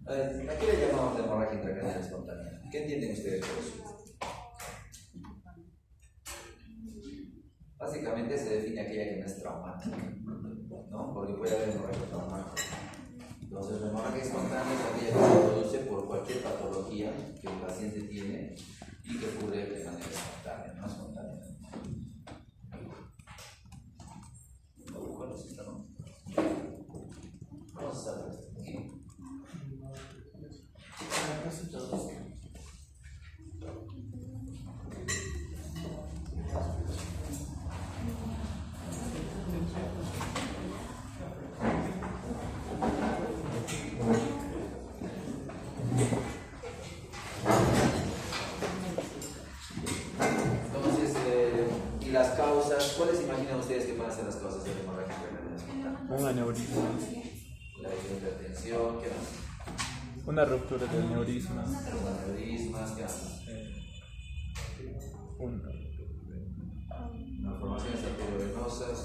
¿A qué le llamamos hemorragia intracraneal espontánea? ¿Qué entienden ustedes por eso? Básicamente se define aquella que no es traumática, ¿no? Porque puede haber hemorragia traumática. Entonces, la hemorragia espontánea es aquella que se produce por cualquier patología que el paciente tiene y que ocurre de manera espontánea, no espontánea. ¿Cuál es esta, no? Vamos a saber esto aquí. ¿Y las causas? ¿Cuáles imaginan ustedes que van a ser las causas de la hemorragia intracraneal espontánea? Un aneurisma. La hipertensión, ¿qué más? Una ruptura del aneurisma. Los aneurismas, ¿qué más? Malformaciones arteriovenosas,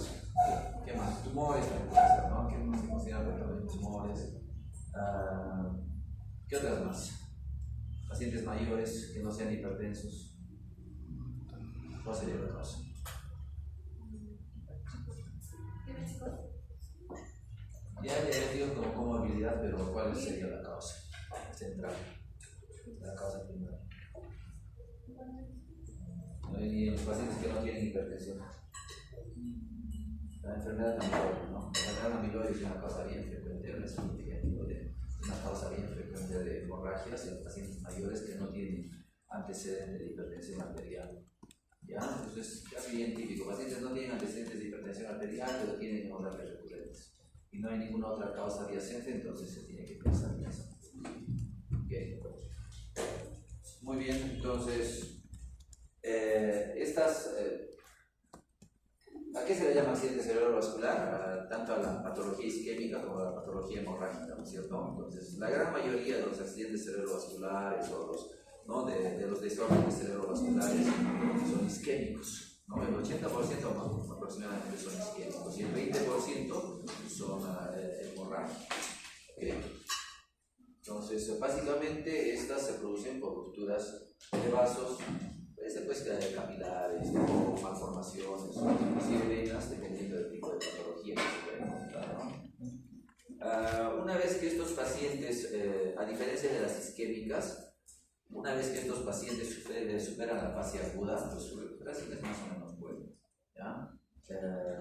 ¿qué más? Tumores también puede ser, ¿no? ¿Qué más se consideran tumores? ¿Qué otras más? Pacientes mayores que no sean hipertensos. ¿Cuál sería la causa? Ya digo como comorbilidad, pero ¿cuál sería la causa central? La causa primaria. Y los pacientes que no tienen hipertensión. La enfermedad amiloide, ¿no? La enfermedad amiloide es una causa bien frecuente, es una causa bien frecuente de hemorragias en pacientes mayores que no tienen antecedentes de hipertensión arterial. ¿Ya? Entonces es bien típico. Pacientes no tienen antecedentes de hipertensión arterial, pero tienen hemorragias recurrentes. Y no hay ninguna otra causa adyacente, entonces se tiene que pensar en eso. Okay. Muy bien, entonces ¿a qué se le llama accidente cerebrovascular? Tanto a la patología isquémica como a la patología hemorrágica, ¿no es cierto? Entonces, la gran mayoría de los accidentes cerebrovasculares o de los desórdenes cerebrovasculares son isquémicos, ¿no? El 80% aproximadamente son isquémicos y el 20% son hemorrágicos. ¿Okay? Entonces, básicamente estas se producen por rupturas de vasos, pues capilares, o malformaciones, o inclusive venas, dependiendo del tipo de patología que se puede encontrar, ¿no? Una vez que estos pacientes, a diferencia de las isquémicas, una vez que estos pacientes superan la fase aguda, pues su recuperación es más o menos buena, ¿ya?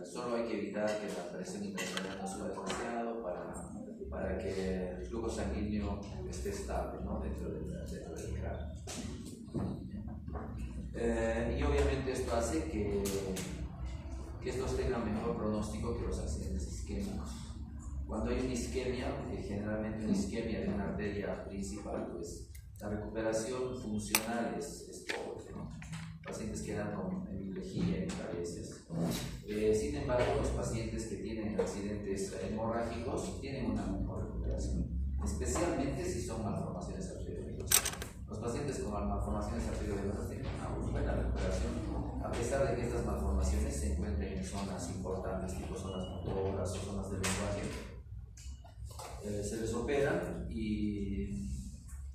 Solo hay que evitar que la presión intracraneal no suba demasiado para que el flujo sanguíneo esté estable, ¿no? dentro del cráneo. Y obviamente esto hace que estos tengan mejor pronóstico que los accidentes isquémicos. Cuando hay una isquemia, generalmente una isquemia de una arteria principal, pues la recuperación funcional es pobre, ¿no? Pacientes quedan con hemiplegia y pareces. Sin embargo, los pacientes que tienen accidentes hemorrágicos tienen una mejor recuperación, especialmente si son malformaciones arteriovenosas. Los pacientes con malformaciones arteriovenosas tienen una buena recuperación, a pesar de que estas malformaciones se encuentren en zonas importantes, tipo zonas motoras o zonas del lenguaje. Se les operan y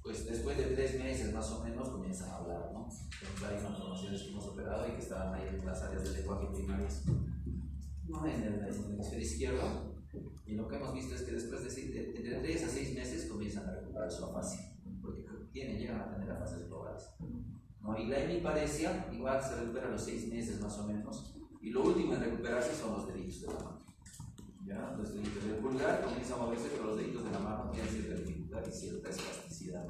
pues después de 3 meses más o menos comienzan a hablar, ¿no? Hay malformaciones que hemos operado y que estaban ahí en las áreas del lenguaje primarias, ¿no? En el hemisferio izquierdo, y lo que hemos visto es que después de 3 a 6 meses comienzan a recuperar su afasia, porque llegan a tener afases globales, ¿no? Y la hemiparesia igual se recupera a los 6 meses más o menos, y lo último en recuperarse son los deditos de la mano. ¿Ya? Los deditos del pulgar comienzan a moverse, pero los deditos de la mano tienen cierta dificultad y cierta espasticidad.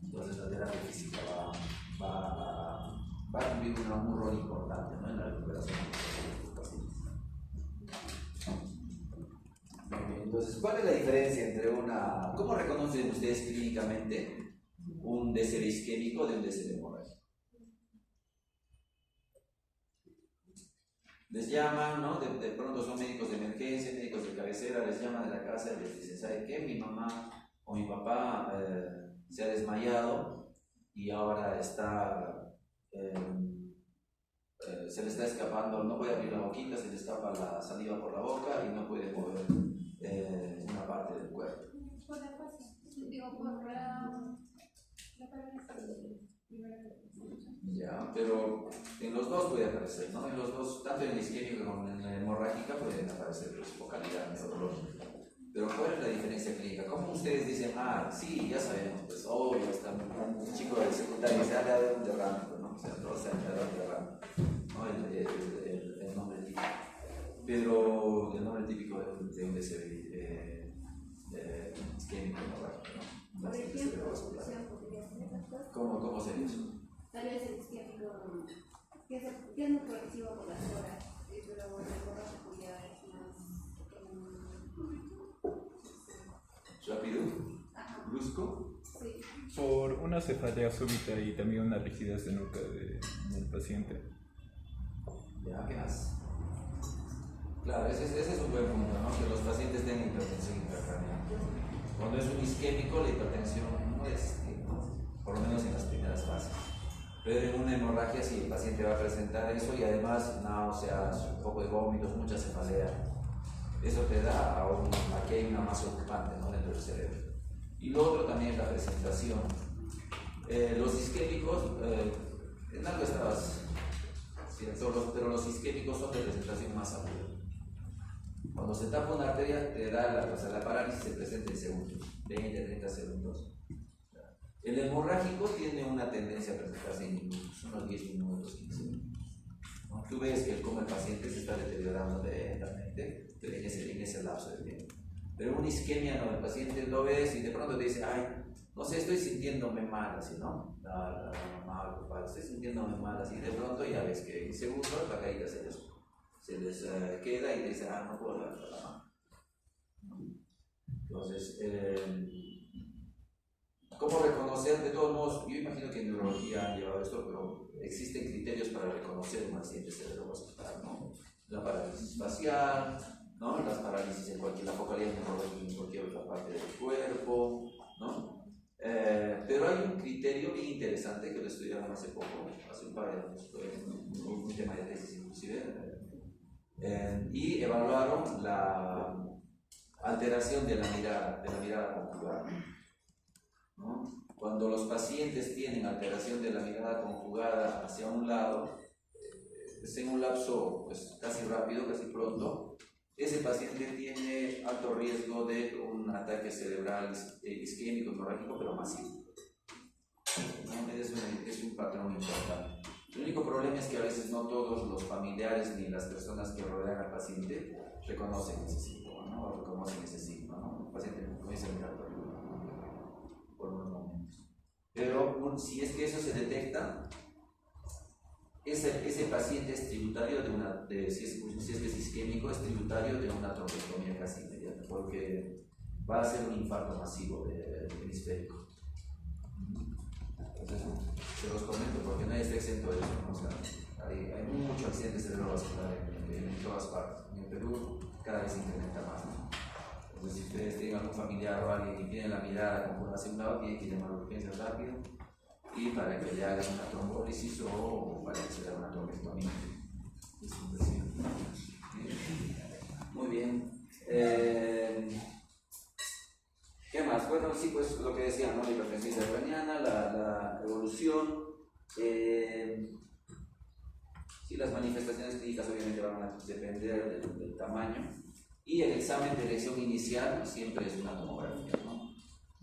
Entonces la terapia física va a cumplir un rol importante, ¿no? En la recuperación de los pacientes. Entonces, ¿cuál es la diferencia entre cómo reconocen ustedes clínicamente un DCD isquémico de un DCD hemorrágico? Les llaman, ¿no? De pronto son médicos de emergencia, médicos de cabecera, les llaman de la casa y les dicen, ¿sabe qué? Mi mamá o mi papá se ha desmayado y ahora está, se le está escapando, no puede abrir la boquita, se le escapa la saliva por la boca y no puede mover una parte del cuerpo. digo, por la Ya, pero en los dos puede aparecer, ¿no? En los dos, tanto en la isquémica como en la hemorrágica, pueden aparecer pues, focalidad neurológica. Pero ¿cuál es la diferencia clínica? ¿Cómo ustedes dicen, sí, ya sabemos, pues obvio, está un chico de secundaria se ha dado un derrame, ¿no? O sea, no se ha dado un derrame, ¿no? El nombre típico. Pero el nombre típico de un DCB isquémico hemorrágico, ¿no? Por ejemplo, podría ser ¿Cómo sería eso? tal vez el isquémico, que es muy progresivo por las horas, pero el hemorrágico ya es más rápido, brusco. Sí. Por una cefalea súbita y también una rigidez de nuca del paciente. Ya, ¿qué más? Claro, ese es un buen punto, ¿no? Que los pacientes tengan hipertensión intracraneal. Cuando es un isquémico, la hipertensión no existe, ¿no? Por lo menos en las primeras fases. Pero en una hemorragia sí, el paciente va a presentar eso y además náuseas, un poco de vómitos, mucha cefalea. Eso te da aquí hay una masa ocupante, ¿no? Dentro del cerebro. Y lo otro también es la presentación. Los isquémicos, en algo estabas cierto, pero los isquémicos son de presentación más aguda. Cuando se tapa una arteria, te da la parálisis se presenta en segundos, 20, 30 segundos. El hemorrágico tiene una tendencia a presentarse en minutos, unos 10 minutos, 15 minutos. ¿No? Tú ves que el paciente se está deteriorando lentamente en ese lapso de tiempo. Pero una isquemia no, el paciente lo ves y de pronto te dice, no sé, estoy sintiéndome mal, así, ¿no? Estoy sintiéndome mal, así, de pronto ya ves que en segundos la caída se les queda y te dice, no puedo levantar la mano. Entonces, ¿cómo reconocer? De todos modos, yo imagino que en neurología han llevado esto, pero existen criterios para reconocer un accidente cerebrovascular, ¿no? La parálisis facial, ¿no? Las parálisis en la focalidad neurológica en cualquier otra parte del cuerpo, ¿no? Pero hay un criterio bien interesante que lo estudiaron hace poco, hace un par de años, fue un tema de tesis inclusive, y evaluaron la alteración de la mirada conjugada, ¿no? Cuando los pacientes tienen alteración de la mirada conjugada hacia un lado, es en un lapso pues, casi rápido, casi pronto, ese paciente tiene alto riesgo de un ataque cerebral isquémico, hemorrágico, pero masivo. ¿No? Es un patrón importante. El único problema es que a veces no todos los familiares ni las personas que rodean al paciente reconocen ese síntoma, ¿no? O reconocen ese signo, ¿no? El paciente comienza a mirar por unos momentos. Pero si es que eso se detecta, ese paciente es tributario si es que es isquémico, es tributario de una trombectomía casi inmediata, porque va a ser un infarto masivo del hemisférico. Entonces, se los comento porque nadie está exento de eso, ¿no? O sea, hay mucho accidente cerebrovascular en todas partes. En el Perú cada vez se incrementa más, ¿no? Entonces, si ustedes tienen algún familiar o alguien y tienen la mirada como hacia un lado, tienen que llamar a urgencias rápido y para que le hagan una trombólisis o para que se le haga una trombectomía. Muy bien. ¿Qué más? Bueno, sí, pues lo que decía, ¿no? La hipertensión intracraneana, la evolución. Sí, las manifestaciones clínicas obviamente van a depender del tamaño. Y el examen de elección inicial siempre es una tomografía, ¿no?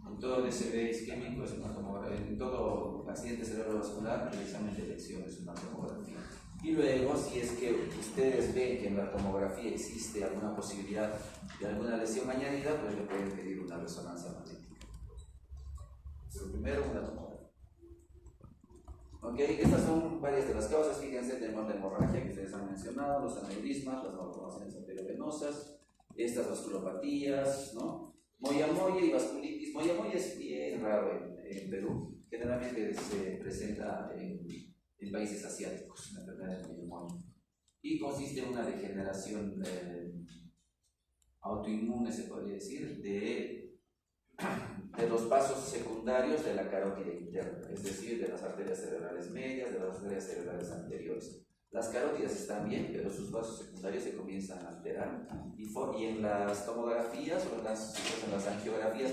En todo DCB isquémico es una tomografía, en todo accidente cerebrovascular el examen de elección es una tomografía. Y luego, si es que ustedes ven que en la tomografía existe alguna posibilidad de alguna lesión añadida, pues le pueden pedir una resonancia magnética. Pero primero una tomografía. Ok, estas son varias de las causas. Fíjense, tenemos la hemorragia que ustedes han mencionado, los aneurismas, las malformaciones arteriovenosas, estas vasculopatías, ¿no? Moyamoya y vasculitis. Moyamoya es bien raro en Perú. Generalmente se presenta en países asiáticos, la enfermedad de Moyamoya. Y consiste en una degeneración autoinmune, se podría decir, de los vasos secundarios de la carótida interna, es decir, de las arterias cerebrales medias, de las arterias cerebrales anteriores. Las carótidas están bien, pero sus vasos secundarios se comienzan a alterar y en las tomografías o en las angiografías,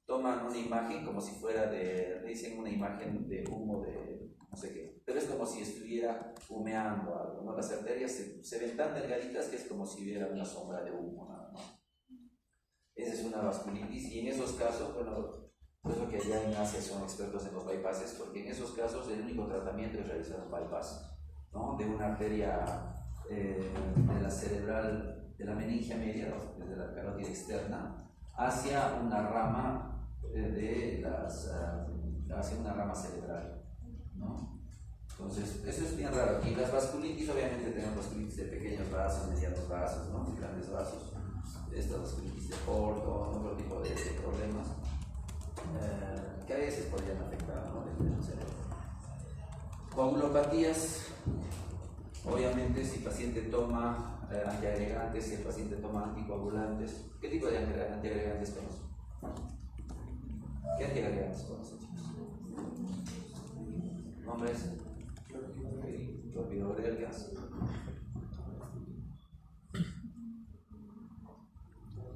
toman una imagen como si fuera le dicen una imagen de humo de no sé qué, pero es como si estuviera humeando algo, ¿no? Las arterias se ven tan delgaditas que es como si hubiera una sombra de humo, nada más. Esa es una vasculitis, y en esos casos, bueno, por eso que allá en Asia son expertos en los bypasses, porque en esos casos el único tratamiento es realizar un bypass, ¿no? De una arteria de la cerebral, de la meningia media, ¿no? Desde la carótida externa, hacia una rama hacia una rama cerebral, ¿no? Entonces, eso es bien raro. Y las vasculitis, obviamente tenemos vasculitis de pequeños vasos, medianos vasos, ¿no? De grandes vasos. Estas vasculitis de Porto, otro tipo de problemas que a veces podrían afectar, ¿no? El cerebro. Coagulopatías, obviamente si el paciente toma antiagregantes, si el paciente toma anticoagulantes. ¿Qué tipo de antiagregantes conocen? ¿Qué antiagregantes conocen, chicos? ¿Nombres? Clopidogrel, ¿qué hace?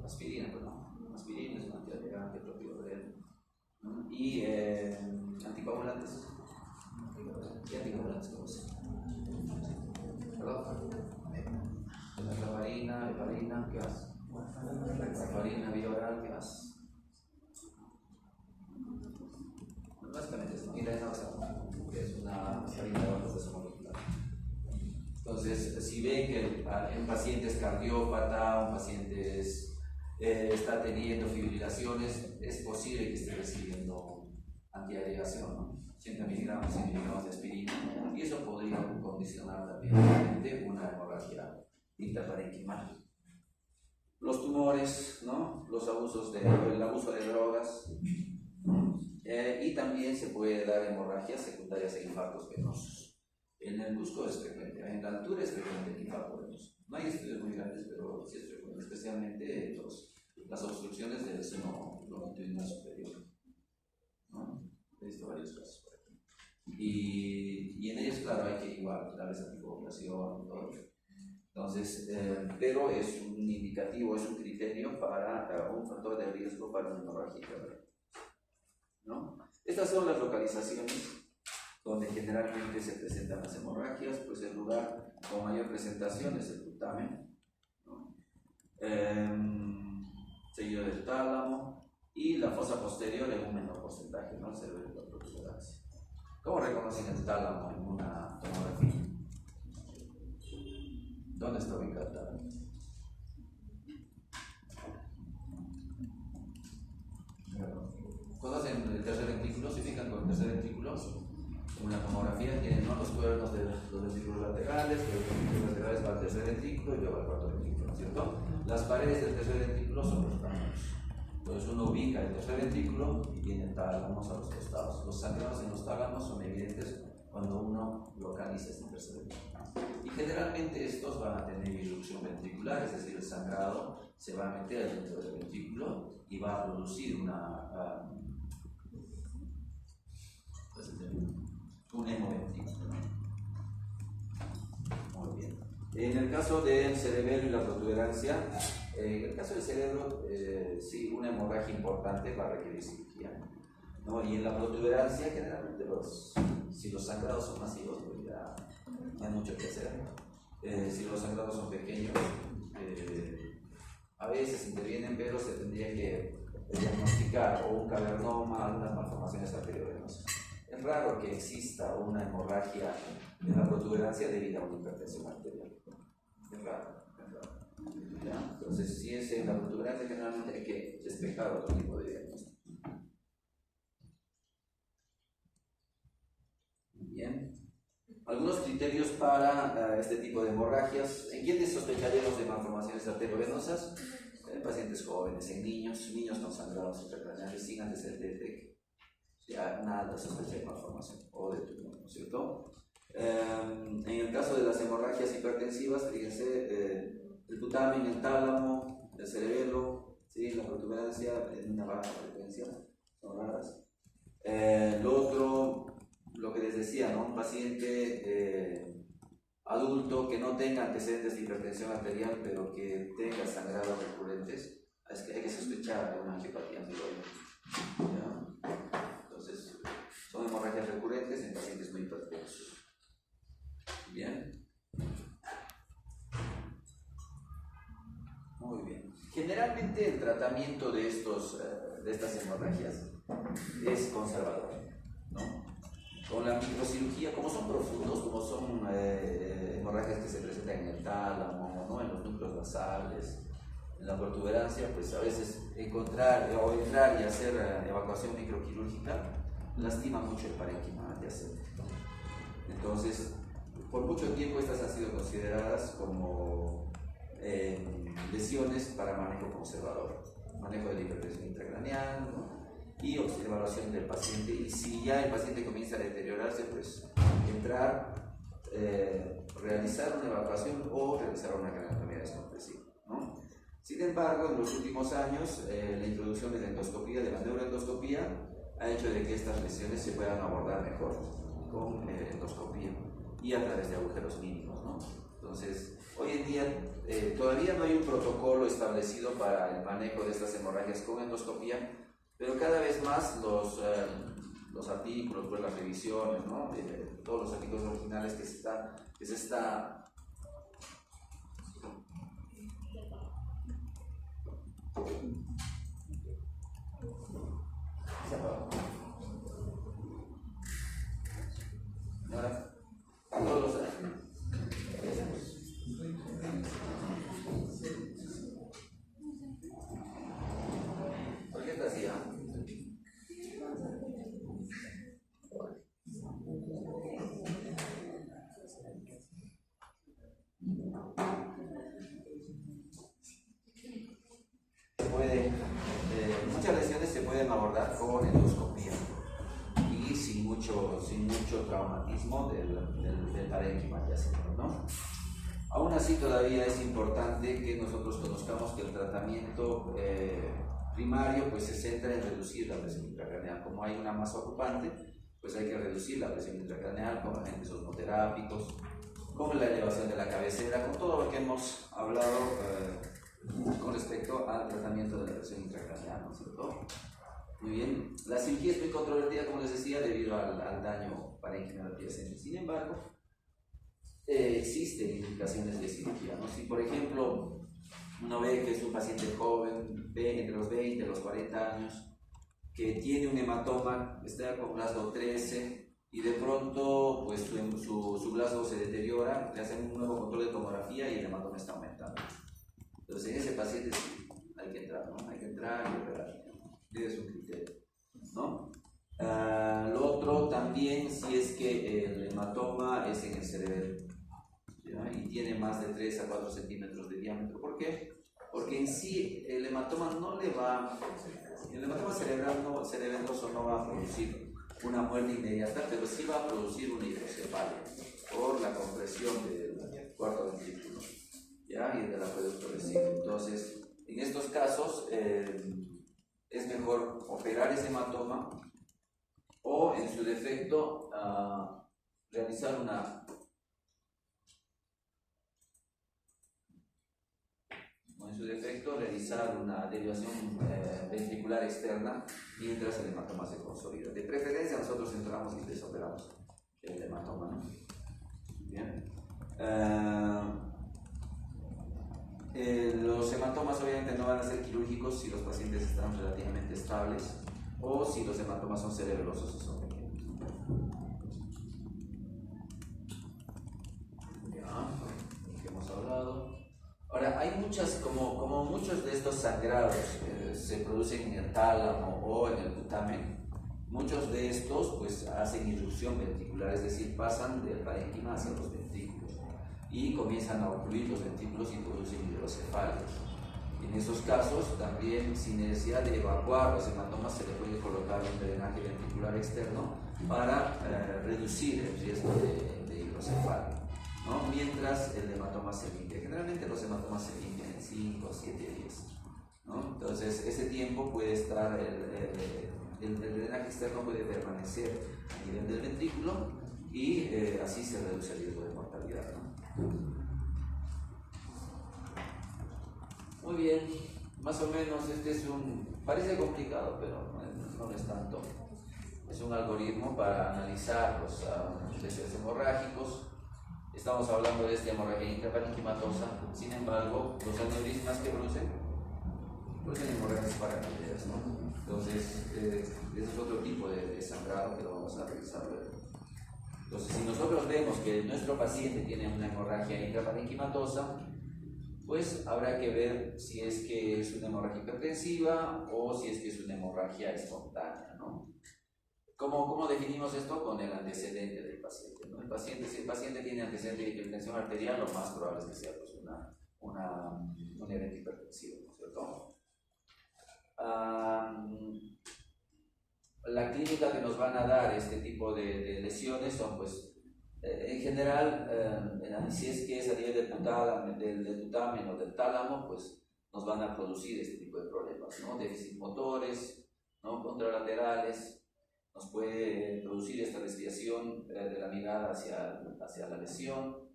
Aspirina, pues no. Aspirina es un antiagregante, clopidogrel. Y anticoagulantes. ¿Qué anticoagulantes conocen? ¿Perdón? La heparina, ¿qué hace? La heparina bioral, ¿qué hace? Básicamente es una iraenoxaparin, que es una heparina de bajo peso molecular. Entonces, si ven que un paciente es cardiópata, un paciente está teniendo fibrilaciones, es posible que esté recibiendo antiagregación, ¿no? 100 miligramos, 100 miligramos de aspirina, y eso podría condicionar también una hemorragia intraparenquimal. Los tumores, ¿no? El abuso de drogas, y también se puede dar hemorragias secundarias e infartos venosos. En el muslo es frecuente, en la altura es frecuente el infarto venoso. No hay estudios muy grandes, pero sí es frecuente, especialmente las obstrucciones del seno longitudinal superior, ¿no? He visto varios casos por aquí. Y en ellos, claro, hay que igual darles anticoagulación y todo. Entonces, pero es un indicativo, es un criterio para un factor de riesgo para una hemorragia, ¿no? Estas son las localizaciones donde generalmente se presentan las hemorragias. Pues el lugar con mayor presentación es el putamen, ¿no? Seguido del tálamo, y la fosa posterior en un menor porcentaje, ¿no? Se ve la protuberancia. ¿Cómo reconocen el tálamo en una tomografía? ¿Dónde está ubicado el tálamo? ¿Conocen el tercer ventrículo? ¿Se fijan con el tercer ventrículo? En una tomografía tienen, ¿no?, los cuernos de los ventrículos laterales, los ventrículos laterales va al tercer ventrículo y luego al cuarto ventrículo, ¿no es cierto? Las paredes del tercer ventrículo son los tálamos. Entonces uno ubica el tercer ventrículo y tiene tálamos a los costados. Los sangrados en los tálamos son evidentes cuando uno localiza este tercer ventrículo. Y generalmente estos van a tener irrupción ventricular, es decir, el sangrado se va a meter dentro del ventrículo y va a producir un hemoventrículo. Muy bien. En el caso del cerebelo y la protuberancia, en el caso del cerebro, sí, una hemorragia importante va a requerir cirugía, ¿no? Y en la protuberancia, generalmente, si los sangrados son masivos, pues ya no hay mucho que hacer. Si los sangrados son pequeños, a veces intervienen, pero se tendría que diagnosticar o un cavernoma, algunas malformaciones arteriovenosas. Es raro que exista una hemorragia en la protuberancia debido a una hipertensión arterial. Es raro. ¿Ya? Entonces, si es en la protuberancia, generalmente hay que despejar otro tipo de diagnóstico. Bien. Algunos criterios para este tipo de hemorragias. ¿En quiénes sospecharíamos de malformaciones arteriovenosas? En pacientes jóvenes, en niños con sangrados intracraneales sin antecedentes de TEC. Ya una alta sospecha de malformación o de tumor, ¿no es cierto? En el caso de las hemorragias hipertensivas, fíjense, el putamen, el tálamo, el cerebelo, ¿sí? La protuberancia en una baja frecuencia, son raras. Lo otro, lo que les decía, ¿no? Un paciente adulto que no tenga antecedentes de hipertensión arterial, pero que tenga sangrados recurrentes, es que hay que sospechar de una angiopatía amiloide. ¿Ya? Entonces, son hemorragias recurrentes en pacientes muy hipertensos. Bien. Muy bien. Generalmente el tratamiento de estas hemorragias es conservador, ¿no? Con la microcirugía, como son profundos, como son hemorragias que se presentan en el tálamo, ¿no? En los núcleos basales, en la protuberancia, pues a veces entrar y hacer evacuación microquirúrgica lastima mucho el parénquima adyacente. Entonces, por mucho tiempo estas han sido consideradas como lesiones para manejo conservador, manejo de la hipertensión intracraneal, ¿no? Y evaluación del paciente, y si ya el paciente comienza a deteriorarse, pues entrar, realizar una evacuación o realizar una craneotomía descompresiva, ¿no? Sin embargo, en los últimos años, la introducción de la endoscopía, de la neuroendoscopía, ha hecho de que estas lesiones se puedan abordar mejor con endoscopía y a través de agujeros mínimos, ¿no? Entonces, hoy en día todavía no hay un protocolo establecido para el manejo de estas hemorragias con endoscopía, pero cada vez más los artículos, pues las revisiones, ¿no? Todos los artículos originales que se está ahora, todos los ¿por qué está así? Muchas lesiones se pueden abordar con endoscopía y sin mucho traumatismo del parénquima adyacente, ¿no? Aún así, todavía es importante que nosotros conozcamos que el tratamiento primario pues, se centra en reducir la presión intracraneal. Como hay una masa ocupante, pues hay que reducir la presión intracraneal con agentes osmoterápicos, con la elevación de la cabecera, con todo lo que hemos hablado con respecto al tratamiento de la presión intracraneal, ¿no es cierto? Muy bien, la cirugía es muy controvertida, como les decía, debido al daño parénquima adyacente. Sin embargo, existen indicaciones de cirugía, ¿no? Si por ejemplo uno ve que es un paciente joven, ve entre los 20 y los 40 años, que tiene un hematoma, está con Glasgow 13 y de pronto pues su Glasgow se deteriora, le hacen un nuevo control de tomografía y el hematoma está aumentando. Entonces en ese paciente sí, hay que entrar, ¿no? Hay que entrar y operar. Ese es un criterio, ¿no? Lo otro también, si es que el hematoma es en el cerebelo, ¿ya? Y tiene más de 3 a 4 centímetros de diámetro. ¿Por qué? Porque en sí el hematoma cerebroso no va a producir una muerte inmediata, pero sí va a producir una hidrocefalia por la compresión del cuarto ventrículo, ¿ya? Y del acueducto vesículo. Entonces, en estos casos es mejor operar ese hematoma o, en su defecto, realizar una derivación ventricular externa mientras el hematoma se consolida. De preferencia, nosotros entramos y desoperamos el hematoma, ¿no? Bien. Los hematomas obviamente no van a ser quirúrgicos si los pacientes están relativamente estables o si los hematomas son cerebelosos o son pequeños. Ya, que hemos hablado. Ahora, hay como muchos de estos sangrados se producen en el tálamo o en el putamen, muchos de estos pues hacen irrupción ventricular, es decir, pasan del parénquima hacia los ventrículos y comienzan a ocluir los ventrículos y producen hidrocefalias. En esos casos, también sin necesidad de evacuar los hematomas, se le puede colocar un drenaje ventricular externo para reducir el riesgo de hidrocefalia, ¿no? Mientras el hematoma se limpia. Generalmente los hematomas se limpian en 5 o 7 días, ¿no? Entonces, ese tiempo puede estar, el drenaje externo puede permanecer a nivel del ventrículo y así se reduce el riesgo de mortalidad, ¿no? Muy bien, Más o menos este es parece complicado, pero no es tanto. Es un algoritmo para analizar los lesiones hemorrágicos. Estamos hablando de esta hemorragia intraparenquimatosa. Sin embargo, los aneurismas que producen hemorragias paracardiales, ¿no? Entonces, ese es otro tipo de sangrado que lo vamos a revisar luego. Entonces, si nosotros vemos que nuestro paciente tiene una hemorragia intraparenquimatosa, pues habrá que ver si es que es una hemorragia hipertensiva o si es que es una hemorragia espontánea, ¿no? ¿Cómo definimos esto? Con el antecedente del paciente, ¿no? Si el paciente tiene antecedente de hipertensión arterial, lo más probable es que sea pues, un evento hipertensivo, ¿no es cierto? La clínica que nos van a dar este tipo de lesiones son, pues, en general, si es que es a nivel del putamen o del tálamo, pues nos van a producir este tipo de problemas, ¿no? Déficit motores, ¿no? Contralaterales. Nos puede producir esta desviación de la mirada hacia la lesión,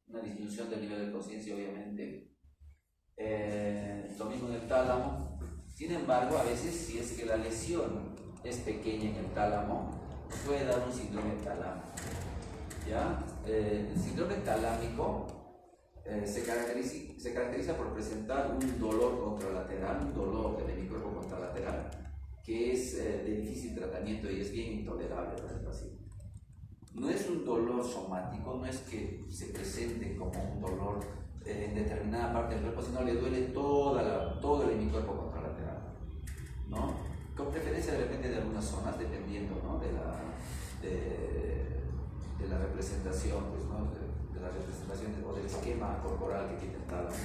una disminución del nivel de conciencia, obviamente. Lo mismo en el tálamo. Sin embargo, a veces, si es que la lesión es pequeña en el tálamo, puede dar un síndrome talámico. ¿Ya? El síndrome talámico se caracteriza por presentar un dolor contralateral, un dolor del hemicuerpo contralateral, que es de difícil tratamiento y es bien intolerable para el paciente. No es un dolor somático, no es que se presente como un dolor en determinada parte del cuerpo, sino le duele todo el hemicuerpo contralateral, ¿no? Con preferencia de repente de algunas zonas, dependiendo, ¿no? de la representación, pues, ¿no? de la representación o del esquema corporal que tiene el tálamo.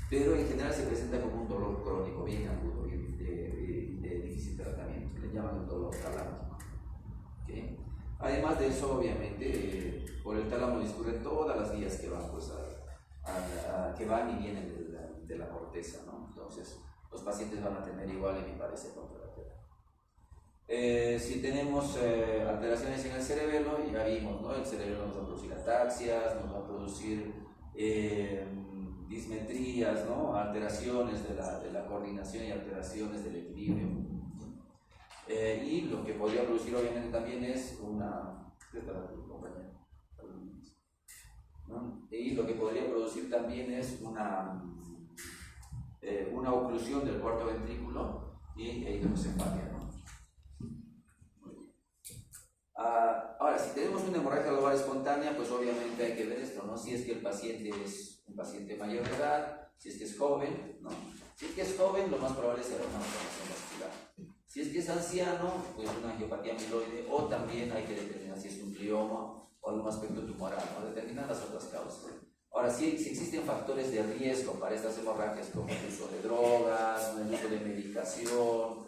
Pero en general se presenta como un dolor crónico, bien agudo, de difícil tratamiento. Le llaman el dolor talámico. ¿Okay? Además de eso, obviamente, por el tálamo discurren todas las vías que van, pues, que van y vienen de la corteza, ¿no? Entonces, los pacientes van a tener igual hemiparesia contralateral. Si tenemos alteraciones en el cerebelo, ya vimos, ¿no? El cerebelo nos va a producir ataxias, nos va a producir dismetrías, ¿no? Alteraciones de la coordinación y alteraciones del equilibrio. Y lo que podría producir obviamente también es ¿no? Y lo que podría producir también es una oclusión del cuarto ventrículo y hidrocefalia, ¿no? Ahora, si tenemos una hemorragia global espontánea, pues obviamente hay que ver esto, ¿no? Si es que el paciente es un paciente mayor de edad, si es que es joven, ¿no? Si es que es joven, lo más probable será una malformación vascular. Si es que es anciano, pues una angiopatía amiloide, o también hay que determinar si es un glioma o algún aspecto tumoral, ¿no? Determinar las otras causas. Ahora, si existen factores de riesgo para estas hemorragias, como el uso de drogas, el uso de medicación,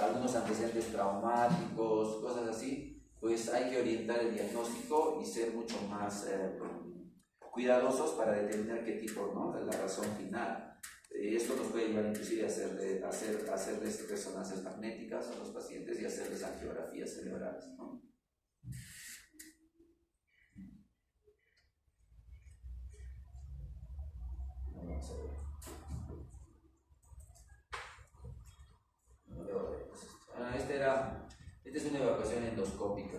algunos antecedentes traumáticos, cosas así, pues hay que orientar el diagnóstico y ser mucho más cuidadosos para determinar qué tipo, ¿no? De la razón final. Esto nos puede llevar inclusive a hacerles resonancias magnéticas a los pacientes y hacerles angiografías cerebrales, ¿no? Vamos a ver. Esta es una evacuación endoscópica,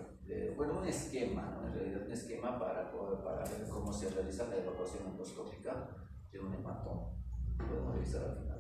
un esquema, ¿no? En realidad un esquema para ver cómo se realiza la evacuación endoscópica de un hematoma. Podemos revisar al final.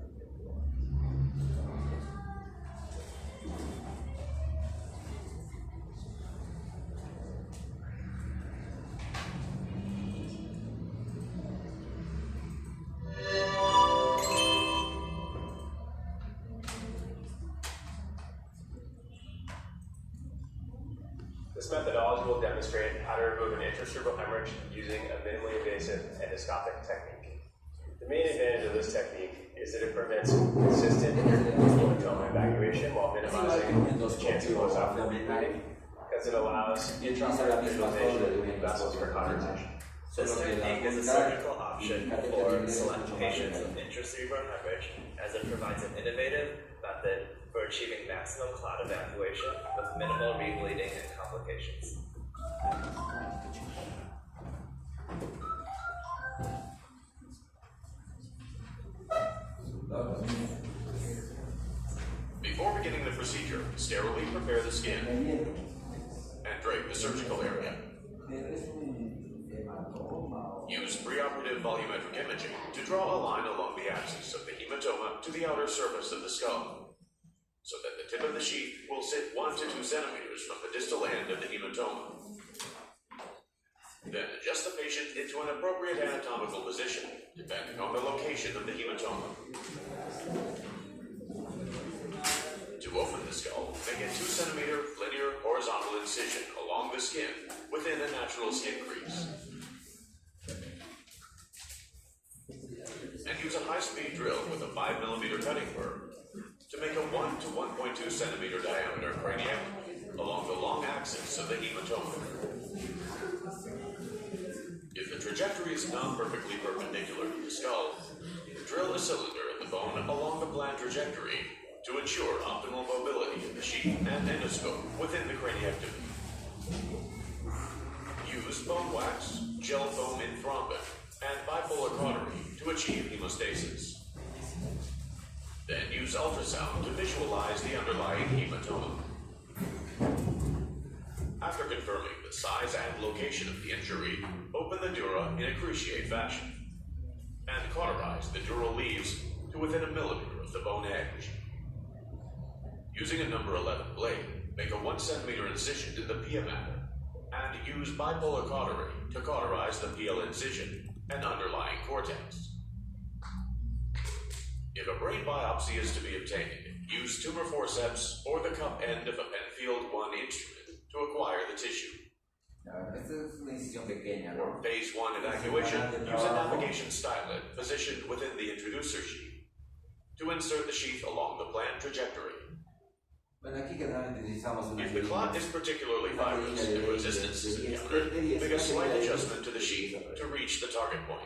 This methodology will demonstrate how to remove an intracerebral hemorrhage using a minimally invasive endoscopic technique. The main advantage of this technique is that it prevents consistent hematoma evacuation while minimizing the chance of postoperative bleeding, as it allows intraoperative visualization of the vessels for conversion. This technique is a surgical option for select patients with intracerebral hemorrhage, as it provides an innovative method for achieving maximum clot evacuation with minimal rebleeding and complications. beginning the procedure, sterilely prepare the skin and drape the surgical area. Use preoperative volumetric imaging to draw a line along the axis of the hematoma to the outer surface of the skull, so that the tip of the sheath will sit 1 to 2 centimeters from the distal end of the hematoma. Then adjust the patient into an appropriate anatomical position, depending on the location of the hematoma. To open the skull, make a 2 centimeter linear horizontal incision along the skin within a natural skin crease. And use a high-speed drill with a 5 millimeter cutting burr to make a 1 to 1.2 centimeter diameter craniectomy along the long axis of the hematoma. If the trajectory is not perfectly perpendicular to the skull, drill a cylinder in the bone along the planned trajectory to ensure optimal mobility in the sheath and endoscope within the craniectomy. Use bone wax, gel foam in thrombin, and bipolar cautery to achieve hemostasis. Then use ultrasound to visualize the underlying hematoma. After confirming the size and location of the injury, open the dura in a cruciate fashion and cauterize the dural leaves to within a millimeter of the bone edge. Using a number 11 blade, make a 1 centimeter incision in the pia mater and use bipolar cautery to cauterize the pial incision and underlying cortex. If a brain biopsy is to be obtained, use tumor forceps or the cup end of a Penfield 1 instrument to acquire the tissue. Esta es una incisión pequeña, ¿no? For phase 1 evacuation, use a navigation stylet positioned within the introducer sheath to insert the sheath along the planned trajectory. Bueno, aquí generalmente utilizamos una If the clot is particularly fibrous and resistance is encountered, make a slight adjustment to the sheath to reach the target point.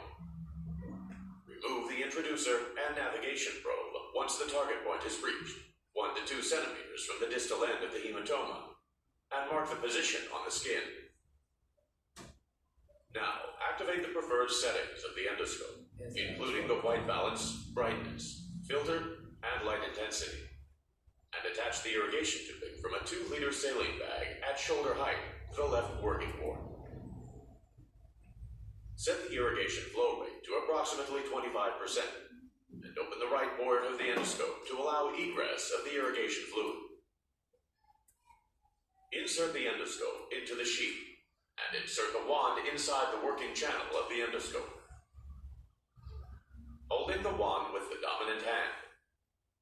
Remove the introducer and navigation probe once the target point is reached, 1 to 2 centimeters from the distal end of the hematoma, and mark the position on the skin. Now, activate the preferred settings of the endoscope, including the white balance, brightness, filter, and light intensity, and attach the irrigation tubing from a 2-liter saline bag at shoulder height to the left working port. Set the irrigation flow rate to approximately 25% and open the right port of the endoscope to allow egress of the irrigation fluid. Insert the endoscope into the sheath and insert the wand inside the working channel of the endoscope. Holding the wand with the dominant hand,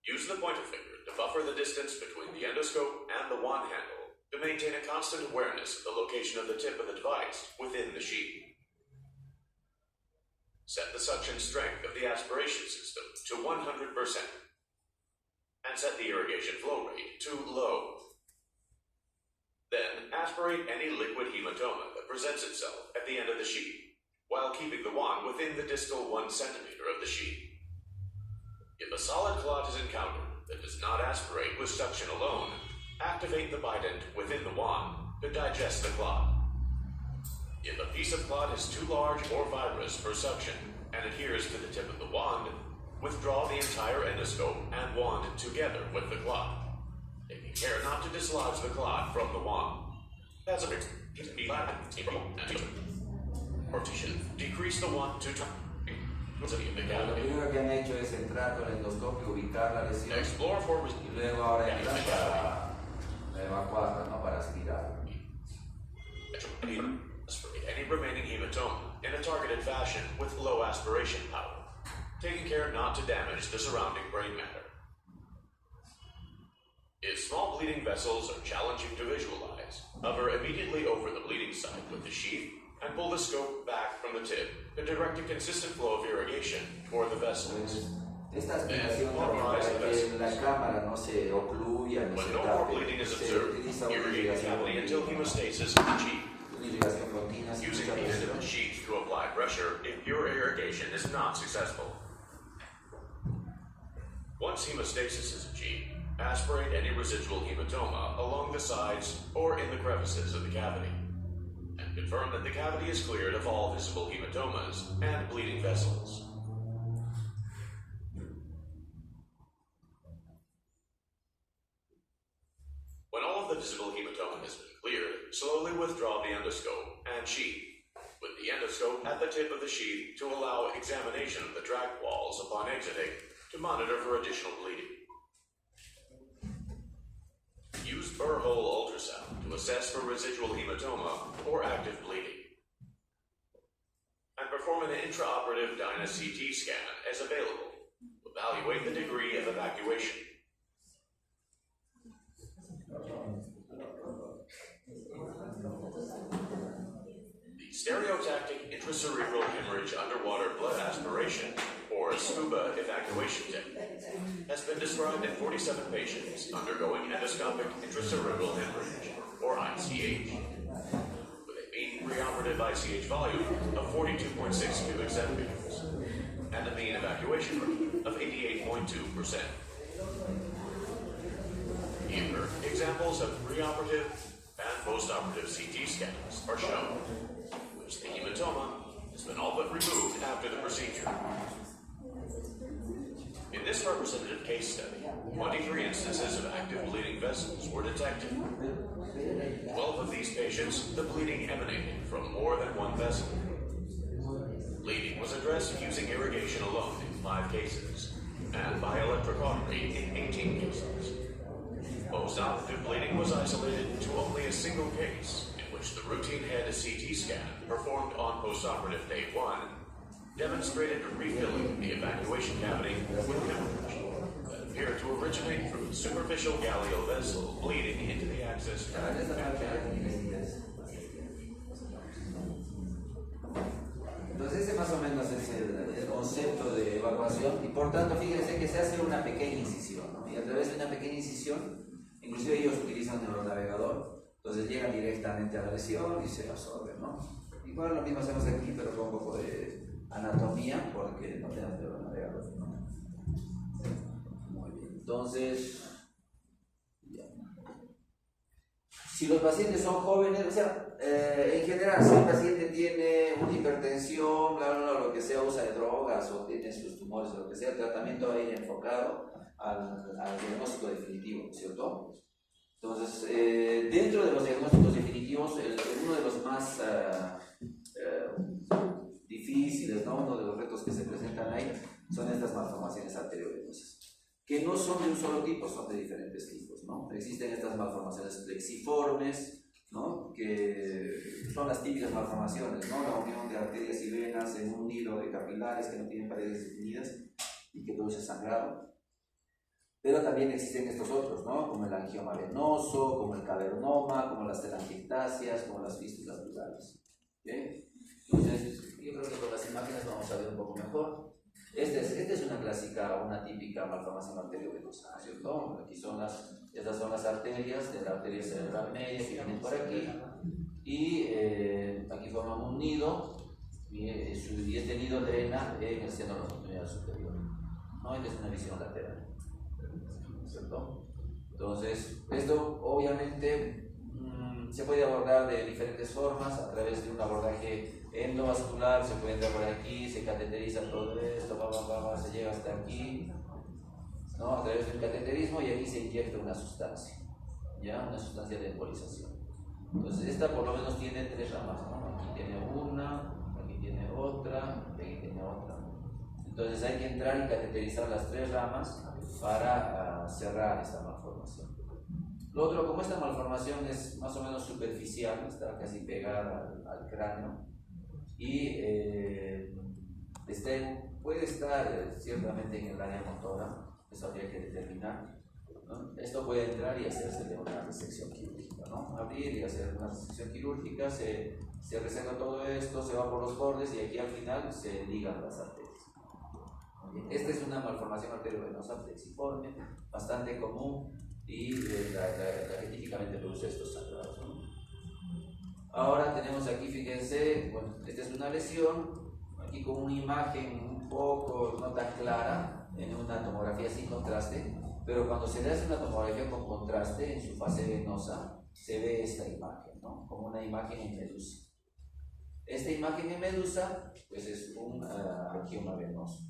use the pointer finger to buffer the distance between the endoscope and the wand handle to maintain a constant awareness of the location of the tip of the device within the sheath. Set the suction strength of the aspiration system to 100% and set the irrigation flow rate to low. Then aspirate any liquid hematoma that presents itself at the end of the sheath while keeping the wand within the distal 1 centimeter of the sheath. If a solid clot is encountered that does not aspirate with suction alone, activate the bident within the wand to digest the clot. If a piece of clot is too large or fibrous for suction and adheres to the tip of the wand, withdraw the entire endoscope and wand together with the clot, taking care not to dislodge the clot from the wand. As a decrease the wand to Lo primero que han hecho es entrar con el endoscopio, ubicar la lesión explore for y luego ahora entran para evacuarla, ¿no? Para aspirar. any remaining hematoma in a targeted fashion with low aspiration power, taking care not to damage the surrounding brain matter. If small bleeding vessels are challenging to visualize, hover immediately over the bleeding site with the sheath and pull the scope back from the tip to direct a consistent flow of irrigation toward the vessels. Esta aspiración para que la cámara no se ocluya ni When se no more tape, bleeding is se observed, utiliza una irrigate the irrigación cavity until continua. hemostasis is achieved. Una irrigación continua sin Using mucha the end of presión. the sheath to apply pressure if pure irrigation is not successful. Once hemostasis is achieved, aspirate any residual hematoma along the sides or in the crevices of the cavity, and confirm that the cavity is cleared of all visible hematomas and bleeding vessels. visible hematoma has been cleared, slowly withdraw the endoscope and sheath, with the endoscope at the tip of the sheath to allow examination of the tract walls upon exiting to monitor for additional bleeding. Use burr-hole ultrasound to assess for residual hematoma or active bleeding. And perform an intraoperative Dyna CT scan as available. Evaluate the degree of evacuation. The stereotactic intracerebral hemorrhage underwater blood aspiration, or SCUBA evacuation technique, has been described in 47 patients undergoing endoscopic intracerebral hemorrhage, or ICH, with a mean preoperative ICH volume of 42.6 cubic centimeters and a mean evacuation rate of 88.2%. Here, examples of preoperative and postoperative CT scans are shown, which the hematoma has been all but removed after the procedure. In this representative case study, 23 instances of active bleeding vessels were detected. 12 of these patients, the bleeding emanated from more than one vessel. Bleeding was addressed using irrigation alone in 5 cases, and by electrocautery in 18 cases. Postoperative bleeding was isolated to only a single case, in which the routine head CT scan performed on postoperative day 1 demonstrated refilling the evacuation cavity with hemorrhage that appeared to originate from the superficial galeal vessel bleeding into the access tract. Entonces ese más o menos es el concepto de evacuación y por tanto fíjense que se hace una pequeña incisión, ¿no? Y a través de una pequeña incisión, inclusive ellos utilizan un neuronavegador, entonces llegan directamente a la lesión y se absorben, ¿no? Igual lo mismo hacemos aquí, pero con un poco de anatomía porque no tenemos neuronavegador, ¿no? Muy bien, entonces si los pacientes son jóvenes, o sea, en general, si el paciente tiene una hipertensión, lo que sea, usa de drogas o tiene sus tumores, lo que sea, el tratamiento va a ir enfocado al diagnóstico definitivo, ¿cierto? Entonces, dentro de los diagnósticos definitivos, uno de los más difíciles, ¿no? Uno de los retos que se presentan ahí son estas malformaciones arteriovenosas, que no son de un solo tipo, son de diferentes tipos, ¿no? Existen estas malformaciones plexiformes, ¿no? Que son las típicas malformaciones, ¿no? La unión de arterias y venas en un hilo de capilares que no tienen paredes definidas y que produce sangrado. Pero también existen estos otros, ¿no? Como el angioma venoso, como el cavernoma, como las telangiectasias, como las fístulas durares. ¿Okay? Entonces, yo creo que con las imágenes vamos a ver un poco mejor. Esta es una clásica, una típica malformación arteriovenosa, ¿cierto? Aquí estas son las arterias de la arteria cerebral media que vienen por aquí y aquí forman un nido y este nido drena en el seno longitudinal superior, ¿no? Esta es una visión lateral, ¿cierto? Entonces, esto obviamente se puede abordar de diferentes formas, a través de un abordaje endovascular, se puede entrar por aquí, se cateteriza todo esto, se llega hasta aquí, ¿no? A través del cateterismo y aquí se inyecta una sustancia, ¿ya? Una sustancia de embolización. Entonces, esta por lo menos tiene 3 ramas, ¿no? Aquí tiene una, aquí tiene otra, y aquí tiene otra. Entonces, hay que entrar y cateterizar las 3 ramas para cerrar esta malformación. Lo otro, como esta malformación es más o menos superficial, está casi pegada al cráneo y puede estar ciertamente en el área motora, eso habría que determinar, ¿no? Esto puede entrar y hacerse de una resección quirúrgica, ¿no? Abrir y hacer una resección quirúrgica, se reseca todo esto, se va por los bordes y aquí al final se ligan las arterias. Esta es una malformación arteriovenosa plexiforme, bastante común y genéticamente produce estos sangrados, ¿no? Ahora tenemos aquí, fíjense, bueno, esta es una lesión, aquí con una imagen un poco no tan clara, en una tomografía sin contraste, pero cuando se le hace una tomografía con contraste en su fase venosa, se ve esta imagen, ¿no? Como una imagen en medusa. Esta imagen en medusa, pues es un angioma venoso,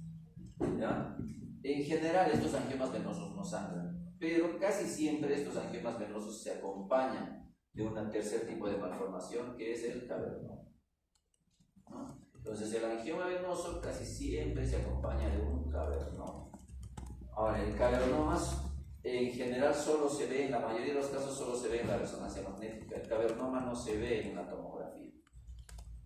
¿ya? En general, estos angiomas venosos no sangran. Pero casi siempre estos angiomas venosos se acompañan de un tercer tipo de malformación que es el cavernoma, ¿no? Entonces el angioma venoso casi siempre se acompaña de un cavernoma. Ahora, el cavernoma en general solo se ve, en la mayoría de los casos solo se ve en la resonancia magnética. El cavernoma no se ve en la tomografía.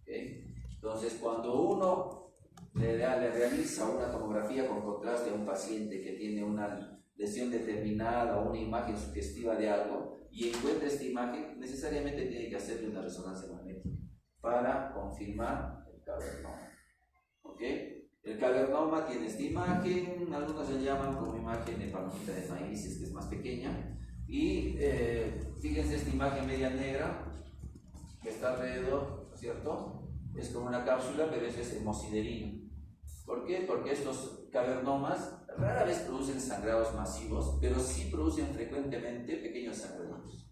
¿Okay? Entonces, cuando uno le realiza una tomografía con contraste a un paciente que tiene una lesión determinada o una imagen sugestiva de algo y encuentra esta imagen, necesariamente tiene que hacerle una resonancia magnética para confirmar el cavernoma. ¿Okay? El cavernoma tiene esta imagen, algunos le llaman como imagen de palomita de maíz, que es más pequeña, y fíjense esta imagen media negra que está alrededor, ¿no es cierto? Es como una cápsula, pero eso es hemosiderina. ¿Por qué? Porque estos cavernomas rara vez producen sangrados masivos, pero sí producen frecuentemente pequeños sangraditos.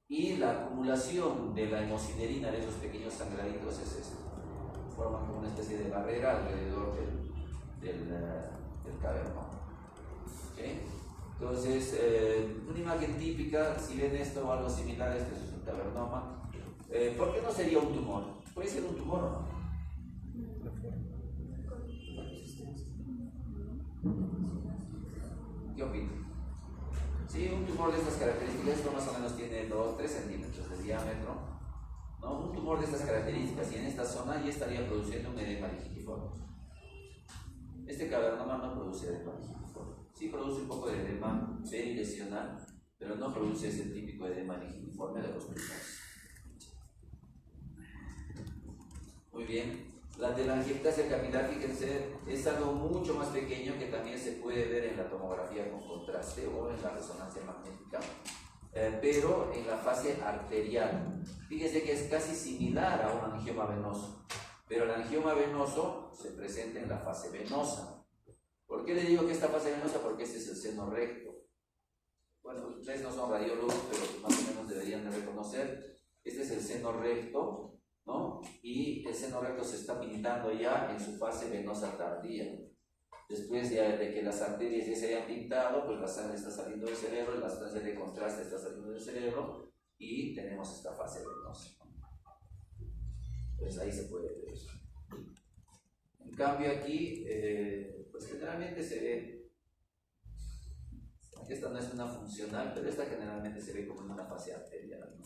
Y la acumulación de la hemosiderina de esos pequeños sangraditos es esto. Forman como una especie de barrera alrededor del cavernoma. ¿Okay? Entonces, una imagen típica, si ven esto o algo similar, este es un cavernoma. ¿Por qué no sería un tumor? ¿Puede ser un tumor o no? ¿Qué opinan? Sí, un tumor de estas características, esto más o menos tiene 2-3 centímetros de diámetro, ¿no? Un tumor de estas características y en esta zona ya estaría produciendo un edema ligitiforme. Este cavernoma no produce edema ligitiforme. Sí produce un poco de edema perilesional, pero no produce ese típico edema ligitiforme de los pulmones. Muy bien. La telangiectasia capilar, fíjense, es algo mucho más pequeño que también se puede ver en la tomografía con contraste o en la resonancia magnética, pero en la fase arterial. Fíjense que es casi similar a un angioma venoso, pero el angioma venoso se presenta en la fase venosa. ¿Por qué le digo que esta fase venosa? Porque este es el seno recto. Bueno, ustedes no son radiólogos, pero más o menos deberían de reconocer. Este es el seno recto, ¿no? Y el seno recto se está pintando ya en su fase venosa tardía. Después ya de que las arterias ya se hayan pintado, pues la sangre está saliendo del cerebro, la sustancia de contraste está saliendo del cerebro y tenemos esta fase venosa. Pues ahí se puede ver eso. En cambio aquí, pues generalmente se ve, esta no es una funcional, pero esta generalmente se ve como en una fase arterial, ¿no?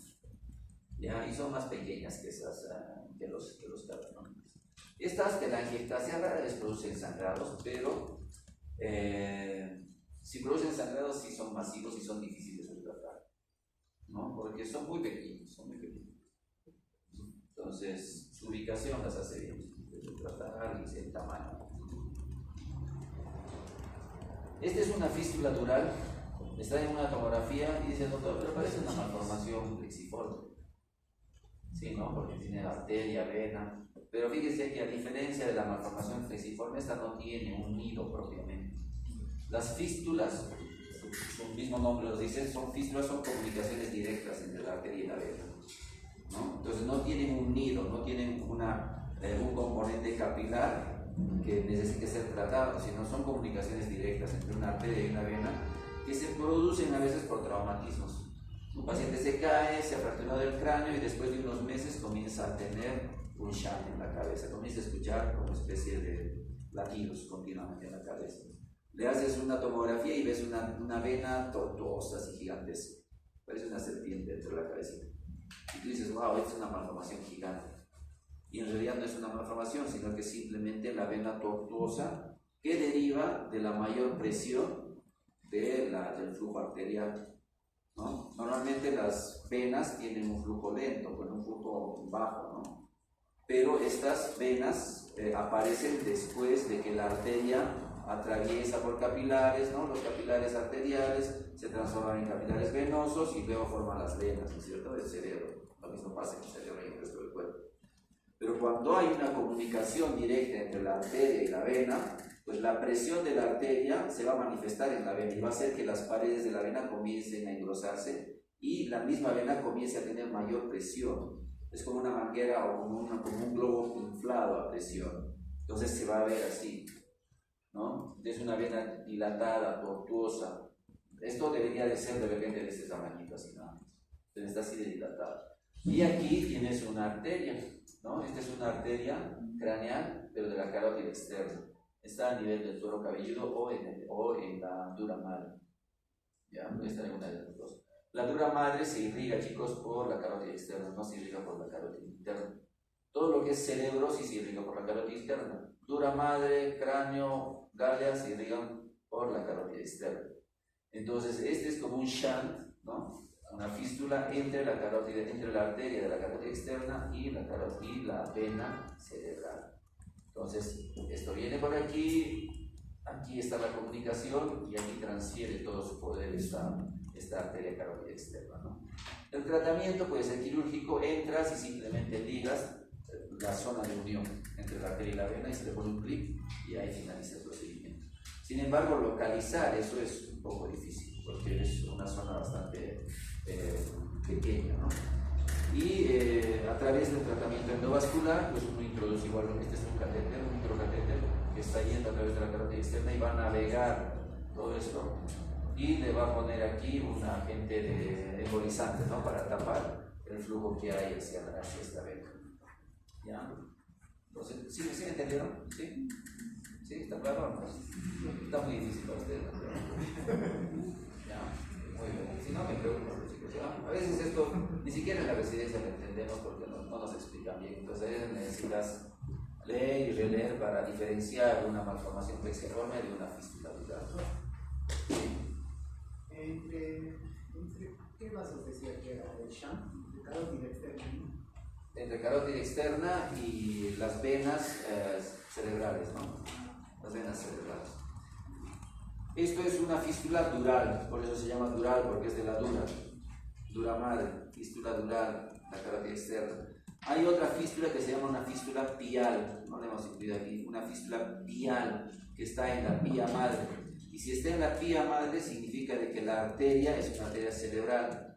¿Ya? Y son más pequeñas que esas, que los cavernomas. Estas telangiectasia rara vez producen sangrados, pero si producen sangrados sí son masivos y son difíciles de tratar, ¿no? Porque son muy pequeños, Entonces, su ubicación las hace bien de tratar y el tamaño. Esta es una fístula dural, está en una tomografía y dice, doctor, pero parece una malformación plexiforme. Sí, ¿no? Porque tiene arteria, vena. Pero fíjese que a diferencia de la malformación plexiforme, esta no tiene un nido propiamente. Las fístulas, su mismo nombre los dice, son fístulas, son comunicaciones directas entre la arteria y la vena, ¿no? Entonces no tienen un nido, no tienen un componente capilar que necesite ser tratado, sino son comunicaciones directas entre una arteria y una vena que se producen a veces por traumatismos. Un paciente se cae, se ha fracturado el cráneo y después de unos meses comienza a tener un shunt en la cabeza, comienza a escuchar como especie de latidos continuamente en la cabeza. Le haces una tomografía y ves una vena tortuosa, así gigantesca, parece una serpiente dentro de la cabeza. Y tú dices, wow, esta es una malformación gigante. Y en realidad no es una malformación, sino que simplemente la vena tortuosa que deriva de la mayor presión del flujo arterial, ¿no? Normalmente las venas tienen un flujo lento, con un flujo bajo, ¿no? Pero estas venas aparecen después de que la arteria atraviesa por capilares, ¿no? Los capilares arteriales se transforman en capilares venosos y luego forman las venas, ¿no es cierto?, del cerebro. Lo mismo pasa en el cerebro y en el resto del cuerpo. Pero cuando hay una comunicación directa entre la arteria y la vena, pues la presión de la arteria se va a manifestar en la vena y va a hacer que las paredes de la vena comiencen a engrosarse y la misma vena comience a tener mayor presión. Es como una manguera o como un globo inflado a presión. Entonces se va a ver así, ¿no? Es una vena dilatada, tortuosa, Esto debería de ser de repente de este tamañito, así nada más. Pero está así de dilatado. Y aquí tienes una arteria, ¿no? Esta es una arteria craneal, pero de la carótida externa. Está a nivel del suero cabelludo o en la dura madre. ¿Ya? Esta es una de las dos. La dura madre se irriga, chicos, por la carótida externa, no se irriga por la carótida interna. Todo lo que es cerebro sí se irriga por la carótida interna. Dura madre, cráneo, galea se irrigan por la carótida externa. Entonces, este es como un shunt, ¿no? Una fístula entre la carótida, entre la arteria de la carótida externa y la vena cerebral. Entonces, esto viene por aquí, aquí está la comunicación y aquí transfiere todo su poder esta arteria carótida externa, ¿no? El tratamiento puede ser quirúrgico, entras y simplemente ligas la zona de unión entre la arteria y la vena y se le pone un clip y ahí finaliza el procedimiento. Sin embargo, localizar eso es un poco difícil porque es una zona bastante pequeña, ¿no? Y a través del tratamiento endovascular, pues uno introduce igual, este es un catéter, un microcatéter que está yendo a través de la carótida externa y va a navegar todo esto y le va a poner aquí un agente de embolizante, ¿no? Para tapar el flujo que hay hacia esta vena. ¿Ya? Entonces, ¿sí me entendieron? ¿Sí? ¿Sí? ¿Está claro? Está muy difícil para ustedes, ¿no? ¿Ya? Muy bien. Si no, me preocupo, chicos. ¿Ya? A veces esto ni siquiera en la residencia lo entendemos porque no nos explican bien. Entonces, a veces necesitas leer y releer para diferenciar una malformación plexiforme de una fístula dural. ¿Entre qué vasos decía que era el shunt? ¿De carótida externa? Entre carótida externa y las venas cerebrales, ¿no? Las venas cerebrales. Esto es una fístula dural, por eso se llama dural, porque es de la dura madre, fístula dural, la carótida externa. Hay otra fístula que se llama una fístula pial, no la hemos incluido aquí, una fístula pial que está en la pía madre. Y si está en la pía madre significa de que la arteria es una arteria cerebral.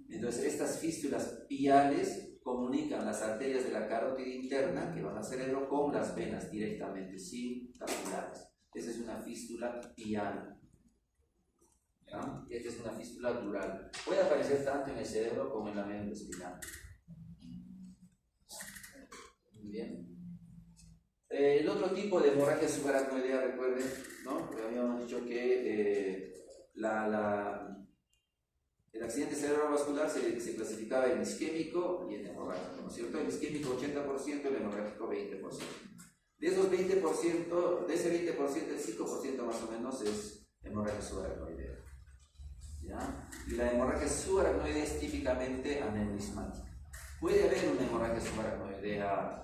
Entonces estas fístulas piales comunican las arterias de la carótida interna que van al cerebro con las venas directamente, sin capilares. Esa es una fístula pial. ¿Ya? Esta es una fístula dural. Puede aparecer tanto en el cerebro como en la médula espinal. Muy bien. El otro tipo de hemorragia subaracnoidea, recuerden, ¿no? Porque habíamos dicho que el accidente cerebrovascular se clasificaba en isquémico y en hemorrágico, ¿no es cierto? El isquémico 80%, el hemorrágico 20%. De esos 20%, de ese 20%, el 5% más o menos es hemorragia subaracnoidea. ¿Ya? Y la hemorragia subaracnoidea es típicamente aneurismática. Puede haber una hemorragia subaracnoidea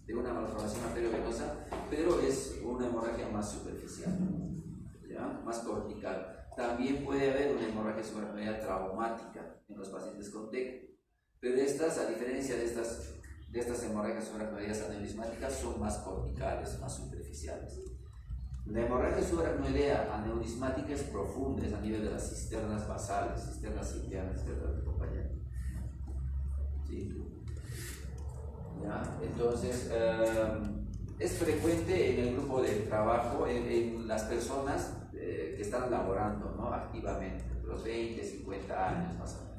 de una malformación arteriovenosa, pero es una hemorragia más superficial, ¿ya? Más cortical. También puede haber una hemorragia subaracnoidea traumática en los pacientes con TEC, pero estas, a diferencia de estas hemorragias subaracnoideas aneurismáticas, son más corticales, más superficiales. La hemorragia subaracnoidea aneurismática es profunda, es a nivel de las cisternas basales, cisternas internas, ¿verdad, compañero? ¿Sí? ¿Ya? Entonces, es frecuente en el grupo de trabajo, en las personas que están laborando, ¿no? Activamente, los 20, 50 años más o menos.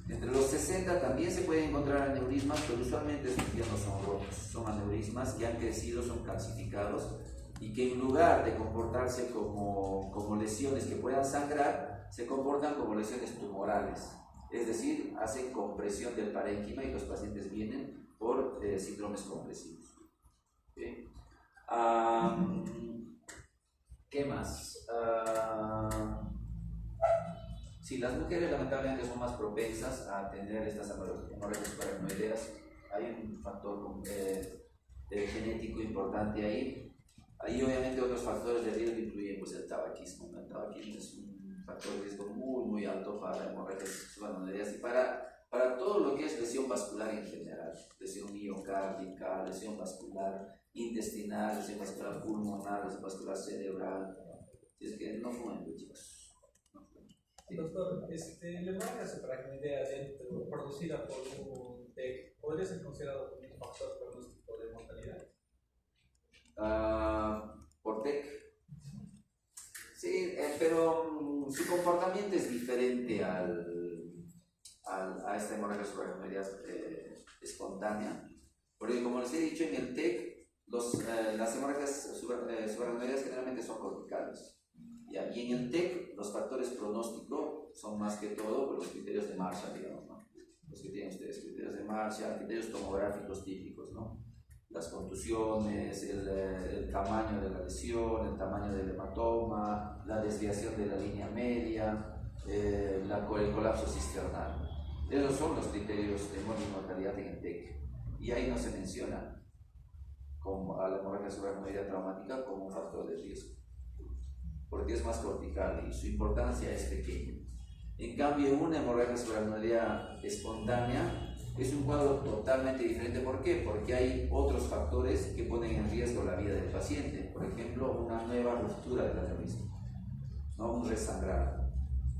Entre los 60 también se pueden encontrar aneurismas, pero usualmente estos ya no son rotos, son aneurismas que han crecido, son calcificados y que en lugar de comportarse como lesiones que puedan sangrar, se comportan como lesiones tumorales, es decir, hacen compresión del parénquima y los pacientes vienen por síndromes compresivos. ¿Okay? ¿Qué más? Si las mujeres lamentablemente son más propensas a tener estas hemorragias subaracnoideas, hay un factor genético importante ahí. Ahí obviamente otros factores de riesgo incluyen pues, el tabaquismo. El tabaquismo es un factor de riesgo muy muy alto para hemorragias subaracnoideas y para todo lo que es lesión vascular en general, lesión miocárdica, lesión vascular intestinal, lesión vascular pulmonar, lesión vascular cerebral. Si es que no fumen, chicos. Doctor, la hemorragia subaracnoidea producida por un TEC, ¿podría ser considerado como un factor pronóstico de mortalidad? Por TEC. Sí, pero su comportamiento es diferente a esta hemorragia subaracnoidea espontánea, porque como les he dicho en el TEC, las hemorragias subaracnoideas generalmente son corticales. Y en el TEC los factores pronósticos son más que todo los criterios de Marshall, digamos, ¿no? Los que tienen ustedes, criterios de Marshall, criterios tomográficos típicos, ¿no? Las contusiones, el tamaño de la lesión, el tamaño del hematoma, la desviación de la línea media, el colapso cisternal. Esos son los criterios de mortalidad en el TEC. Y ahí no se menciona a la hemorragia subaracnoidea traumática como un factor de riesgo, porque es más cortical y su importancia es pequeña. En cambio, una hemorragia subaracnoidea espontánea es un cuadro totalmente diferente. ¿Por qué? Porque hay otros factores que ponen en riesgo la vida del paciente. Por ejemplo, una nueva ruptura del aneurisma, ¿no? Un resangrado.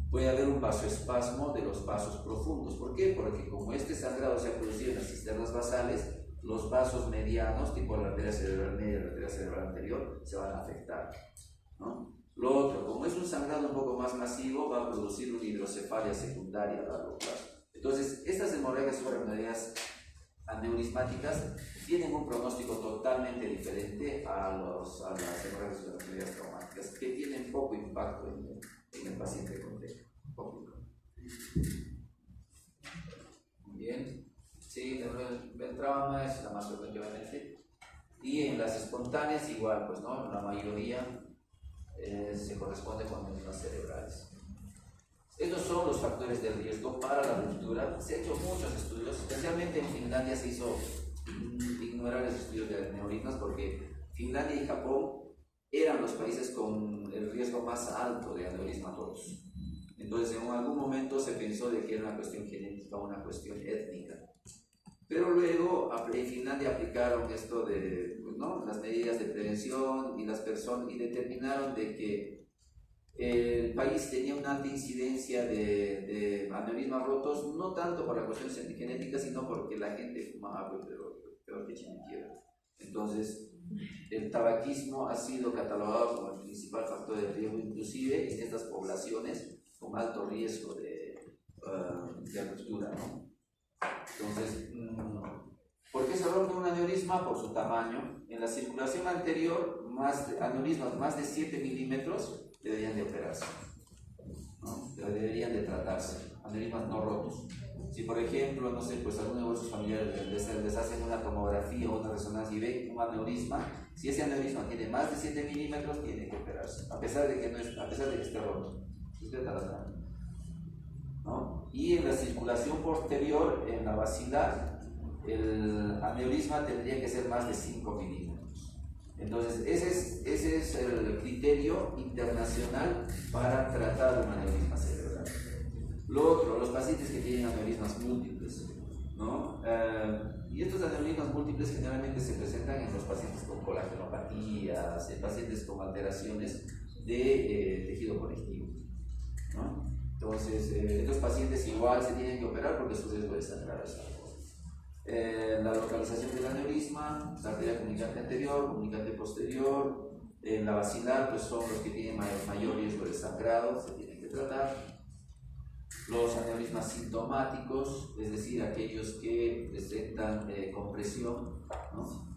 Puede haber un vasoespasmo de los vasos profundos. ¿Por qué? Porque como este sangrado se ha producido en las cisternas basales, los vasos medianos, tipo la arteria cerebral media y la arteria cerebral anterior, se van a afectar, ¿no? Lo otro, como es un sangrado un poco más masivo, va a producir una hidrocefalia secundaria a largo plazo. Entonces, estas hemorragias subaracnoideas aneurismáticas tienen un pronóstico totalmente diferente a las hemorragias subaracnoideas traumáticas, que tienen poco impacto en el paciente con TEC. Bien. Sí, el trauma es la más frecuente, obviamente. Y en las espontáneas igual, pues, ¿no? La mayoría se corresponde con enzimas cerebrales. Estos son los factores de riesgo para la ruptura. Se han hecho muchos estudios, especialmente en Finlandia se hizo ignorar los estudios de aneurismas porque Finlandia y Japón eran los países con el riesgo más alto de aneurisma rotos. Entonces en algún momento se pensó de que era una cuestión genética o una cuestión étnica. Pero luego en Finlandia aplicaron esto de, pues, ¿no?, las medidas de prevención y las personas, y determinaron de que el país tenía una alta incidencia de aneurismas rotos, no tanto por la cuestión genética, sino porque la gente fumaba, pero que chiniquiera. Entonces, el tabaquismo ha sido catalogado como el principal factor de riesgo, inclusive en estas poblaciones con alto riesgo de ruptura, ¿no? Entonces, ¿por qué se rompe un aneurisma? Por su tamaño. En la circulación anterior, aneurismas más de 7 milímetros deberían de operarse, ¿no? Deberían de tratarse, aneurismas no rotos. Si por ejemplo, no sé, pues algunos de vuestros familiares les hacen una tomografía o una resonancia y ven un aneurisma, si ese aneurisma tiene más de 7 milímetros, tiene que operarse, a pesar de que esté roto. Usted está tratando, ¿no? Y en la circulación posterior, en la basilar, el aneurisma tendría que ser más de 5 milímetros. Entonces, ese es el criterio internacional para tratar un aneurisma cerebral. Lo otro, los pacientes que tienen aneurismas múltiples, ¿no? Y estos aneurismas múltiples generalmente se presentan en los pacientes con colagenopatías, en pacientes con alteraciones de tejido conectivo, ¿no? Entonces, estos pacientes igual se tienen que operar porque su riesgo de sangrar es alto. La localización del aneurisma, la arteria comunicante anterior, comunicante posterior, la basilar, pues son los que tienen mayor riesgo de sangrado, se tienen que tratar. Los aneurismas sintomáticos, es decir, aquellos que presentan compresión, ¿no?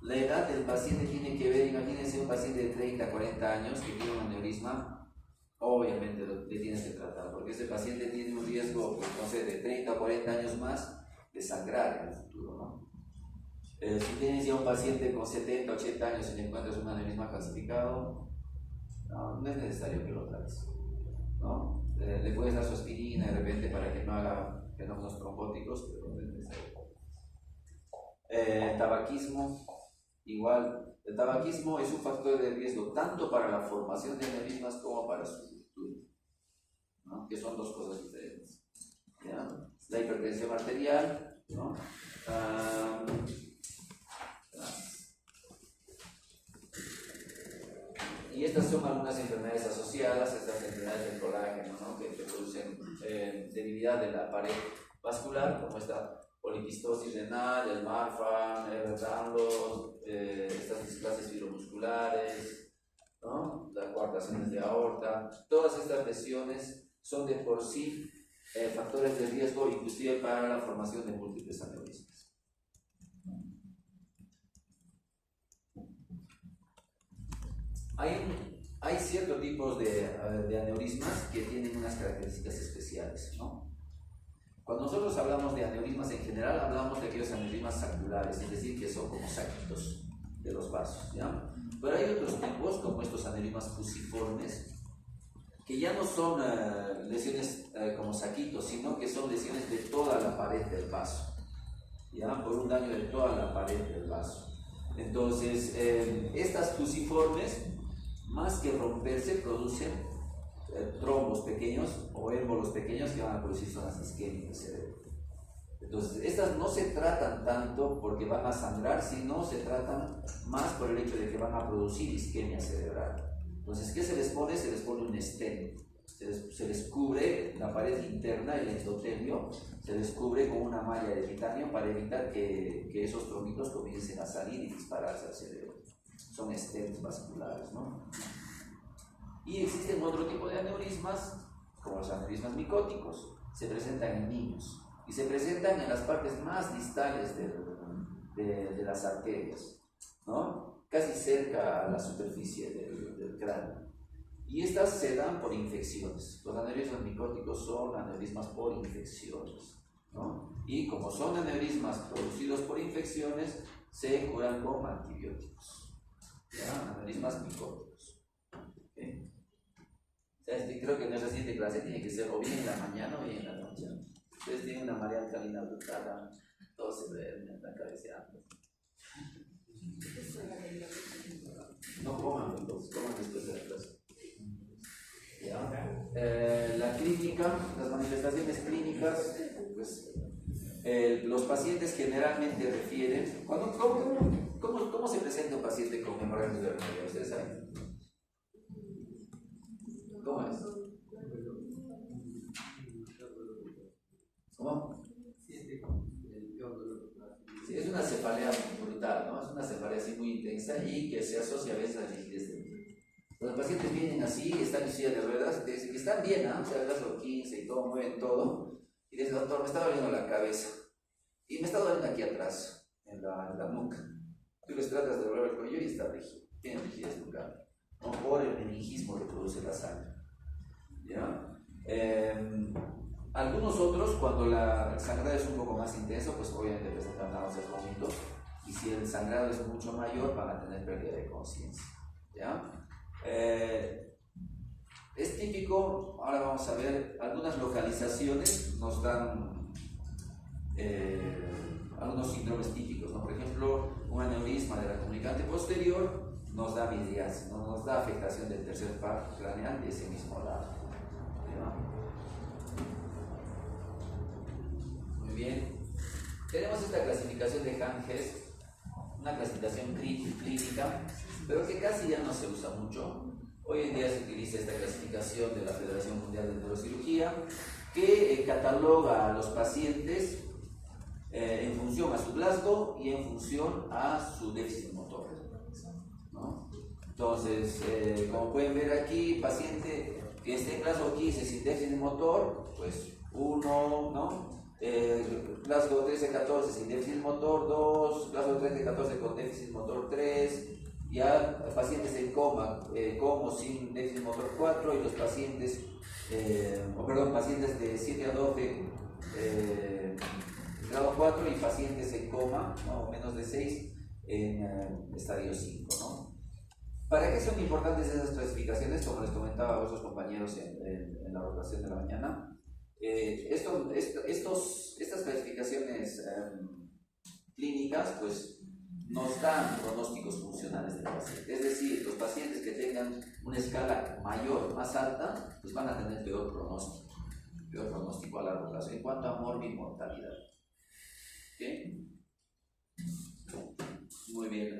La edad del paciente tiene que ver, imagínense un paciente de 30 a 40 años que tiene un aneurisma, obviamente le tienes que tratar, porque ese paciente tiene un riesgo, no sé, de 30 o 40 años más de sangrar en el futuro, ¿no? Si tienes ya un paciente con 70, 80 años y le encuentras un aneurisma calcificado, no es necesario que lo trates, ¿no? Le puedes dar su aspirina de repente para que no haga fenómenos trombóticos, pero no es necesario. El tabaquismo, igual, el tabaquismo es un factor de riesgo tanto para la formación de aneurismas como para su ruptura, ¿no? Que son dos cosas diferentes, ¿ya? La hipertensión arterial, ¿no? Y estas son algunas enfermedades asociadas, estas enfermedades del colágeno, ¿no? Que producen debilidad de la pared vascular, como esta poliquistosis renal, el Marfan, el Danlos, estas displasias fibromusculares, ¿no? Las coartaciones de aorta, todas estas lesiones son de por sí factores de riesgo inclusive para la formación de múltiples aneurismas. Hay ciertos tipos de aneurismas que tienen unas características especiales, ¿no? Cuando nosotros hablamos de aneurismas en general, hablamos de aquellos aneurismas saculares, es decir, que son como saquitos de los vasos, ¿ya? Pero hay otros tipos, como estos aneurismas fusiformes, que ya no son lesiones como saquitos, sino que son lesiones de toda la pared del vaso, ¿ya? Por un daño de toda la pared del vaso. Entonces, estas fusiformes, más que romperse, producen trombos pequeños o émbolos pequeños que van a producir zonas isquémicas del cerebro. Entonces, estas no se tratan tanto porque van a sangrar, sino se tratan más por el hecho de que van a producir isquemia cerebral. Entonces, ¿qué se les pone? Se les pone un stent. Se les cubre la pared interna, el endotelio, se les cubre con una malla de titanio para evitar que esos trombitos comiencen a salir y dispararse al cerebro. Son stents vasculares, ¿no? Y existen otro tipo de aneurismas, como los aneurismas micóticos. Se presentan en niños y se presentan en las partes más distales de las arterias, ¿no? Casi cerca a la superficie del cráneo. Y estas se dan por infecciones. Los aneurismas micóticos son aneurismas por infecciones, ¿no? Y como son aneurismas producidos por infecciones, se curan con antibióticos. ¿Ya? Aneurismas micóticos. ¿Okay? O sea, creo que nuestra siguiente clase tiene que ser o bien en la mañana o bien en la noche. Ustedes tienen una marea alcalina brutal, todos se duermen, están cabeceando. No coman, entonces, coman después de la clase. La clínica, las manifestaciones clínicas, pues, los pacientes generalmente refieren. ¿Cómo se presenta un paciente con hemorragia urinaria? ¿Ustedes saben? ¿Cómo es? ¿Cómo? Sí, es una cefalea brutal, ¿no? Es una cefalea así muy intensa y que se asocia a veces a rigidez del pie. Los pacientes vienen así, están en silla de ruedas, te dicen que están bien, ¿ah? O sea, das los 15 y todo, mueven todo. Y dicen, doctor, me está doliendo la cabeza. Y me está doliendo aquí atrás, en la nuca. Tú les tratas de doblar el cuello y está rígido. Tiene rigidez nucal, ¿no? Por el meningismo que produce la sangre. ¿Ya? Algunos otros, cuando el sangrado es un poco más intenso, pues obviamente presentan náuseas, vómitos. Y si el sangrado es mucho mayor, van a tener pérdida de conciencia. ¿Ya? Es típico, ahora vamos a ver, algunas localizaciones nos dan algunos síndromes típicos, ¿no? Por ejemplo, un aneurisma de la comunicante posterior nos da midriasis, ¿no? Nos da afectación del tercer par craneal de ese mismo lado. ¿Ya? Muy bien. Tenemos esta clasificación de Hahn-Hess, una clasificación clínica, pero que casi ya no se usa mucho. Hoy en día se utiliza esta clasificación de la Federación Mundial de Neurocirugía, que cataloga a los pacientes en función a su Glasgow y en función a su déficit motor, ¿no? Entonces, como pueden ver aquí, paciente que esté en Glasgow 15 sin déficit motor, pues 1, ¿no? Glasgow 13-14 sin déficit motor 2, Glasgow 13-14 con déficit motor 3, ya pacientes en coma, como sin déficit motor 4, y los pacientes, pacientes de 7 a 12 grado 4 y pacientes en coma, ¿no? Menos de 6 en estadio 5, ¿no? ¿Para qué son importantes esas clasificaciones? Como les comentaba a vuestros compañeros en la rotación de la mañana. Estas clasificaciones clínicas pues nos dan pronósticos funcionales del paciente. Es decir, los pacientes que tengan una escala mayor, más alta, pues van a tener peor pronóstico a largo plazo en cuanto a morbimortalidad. ¿Okay? Muy bien.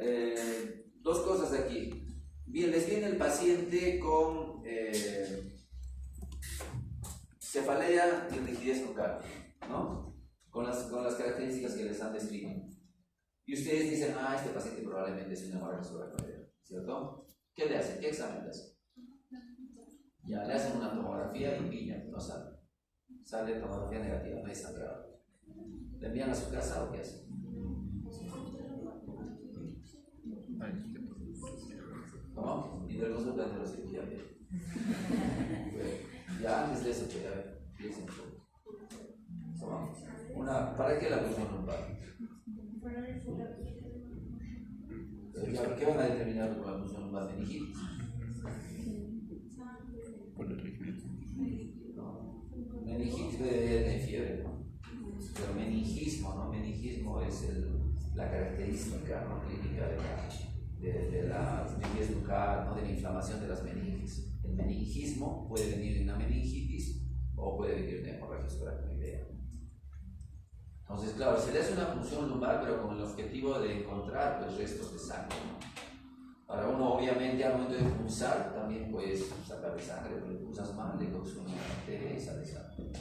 Dos cosas aquí. Bien, les viene el paciente con cefalea y rigidez nucal, ¿no? Con las características que les han descrito. Y ustedes dicen, este paciente probablemente es una hemorragia subaracnoidea, ¿cierto? ¿Qué le hacen? ¿Qué examen le hacen? Ya le hacen una tomografía y piña, no sale. Sale tomografía negativa, no hay sangrado. ¿Le envían a su casa o qué hacen? ¿Cómo? Y luego consultan de la cirugía. Ya antes de eso, que a ver, piensen. ¿Para qué la punción lumbar? ¿Qué van a determinar con la punción lumbar? Meningitis. No. Meningitis debe tener fiebre, ¿no? Pero meningismo, ¿no? Meningismo es la característica, ¿no?, clínica de la rigidez bucal, ¿no?, de la inflamación de las meninges. El meningismo puede venir de una meningitis o puede venir de una hemorragia subaracnoidea. Entonces, claro, se le hace una punción lumbar, pero con el objetivo de encontrar pues, restos de sangre, ¿no? Para uno, obviamente, al momento de pulsar, también puedes sacar de sangre, pero pulsas mal, le coges una arteria y sale sangre.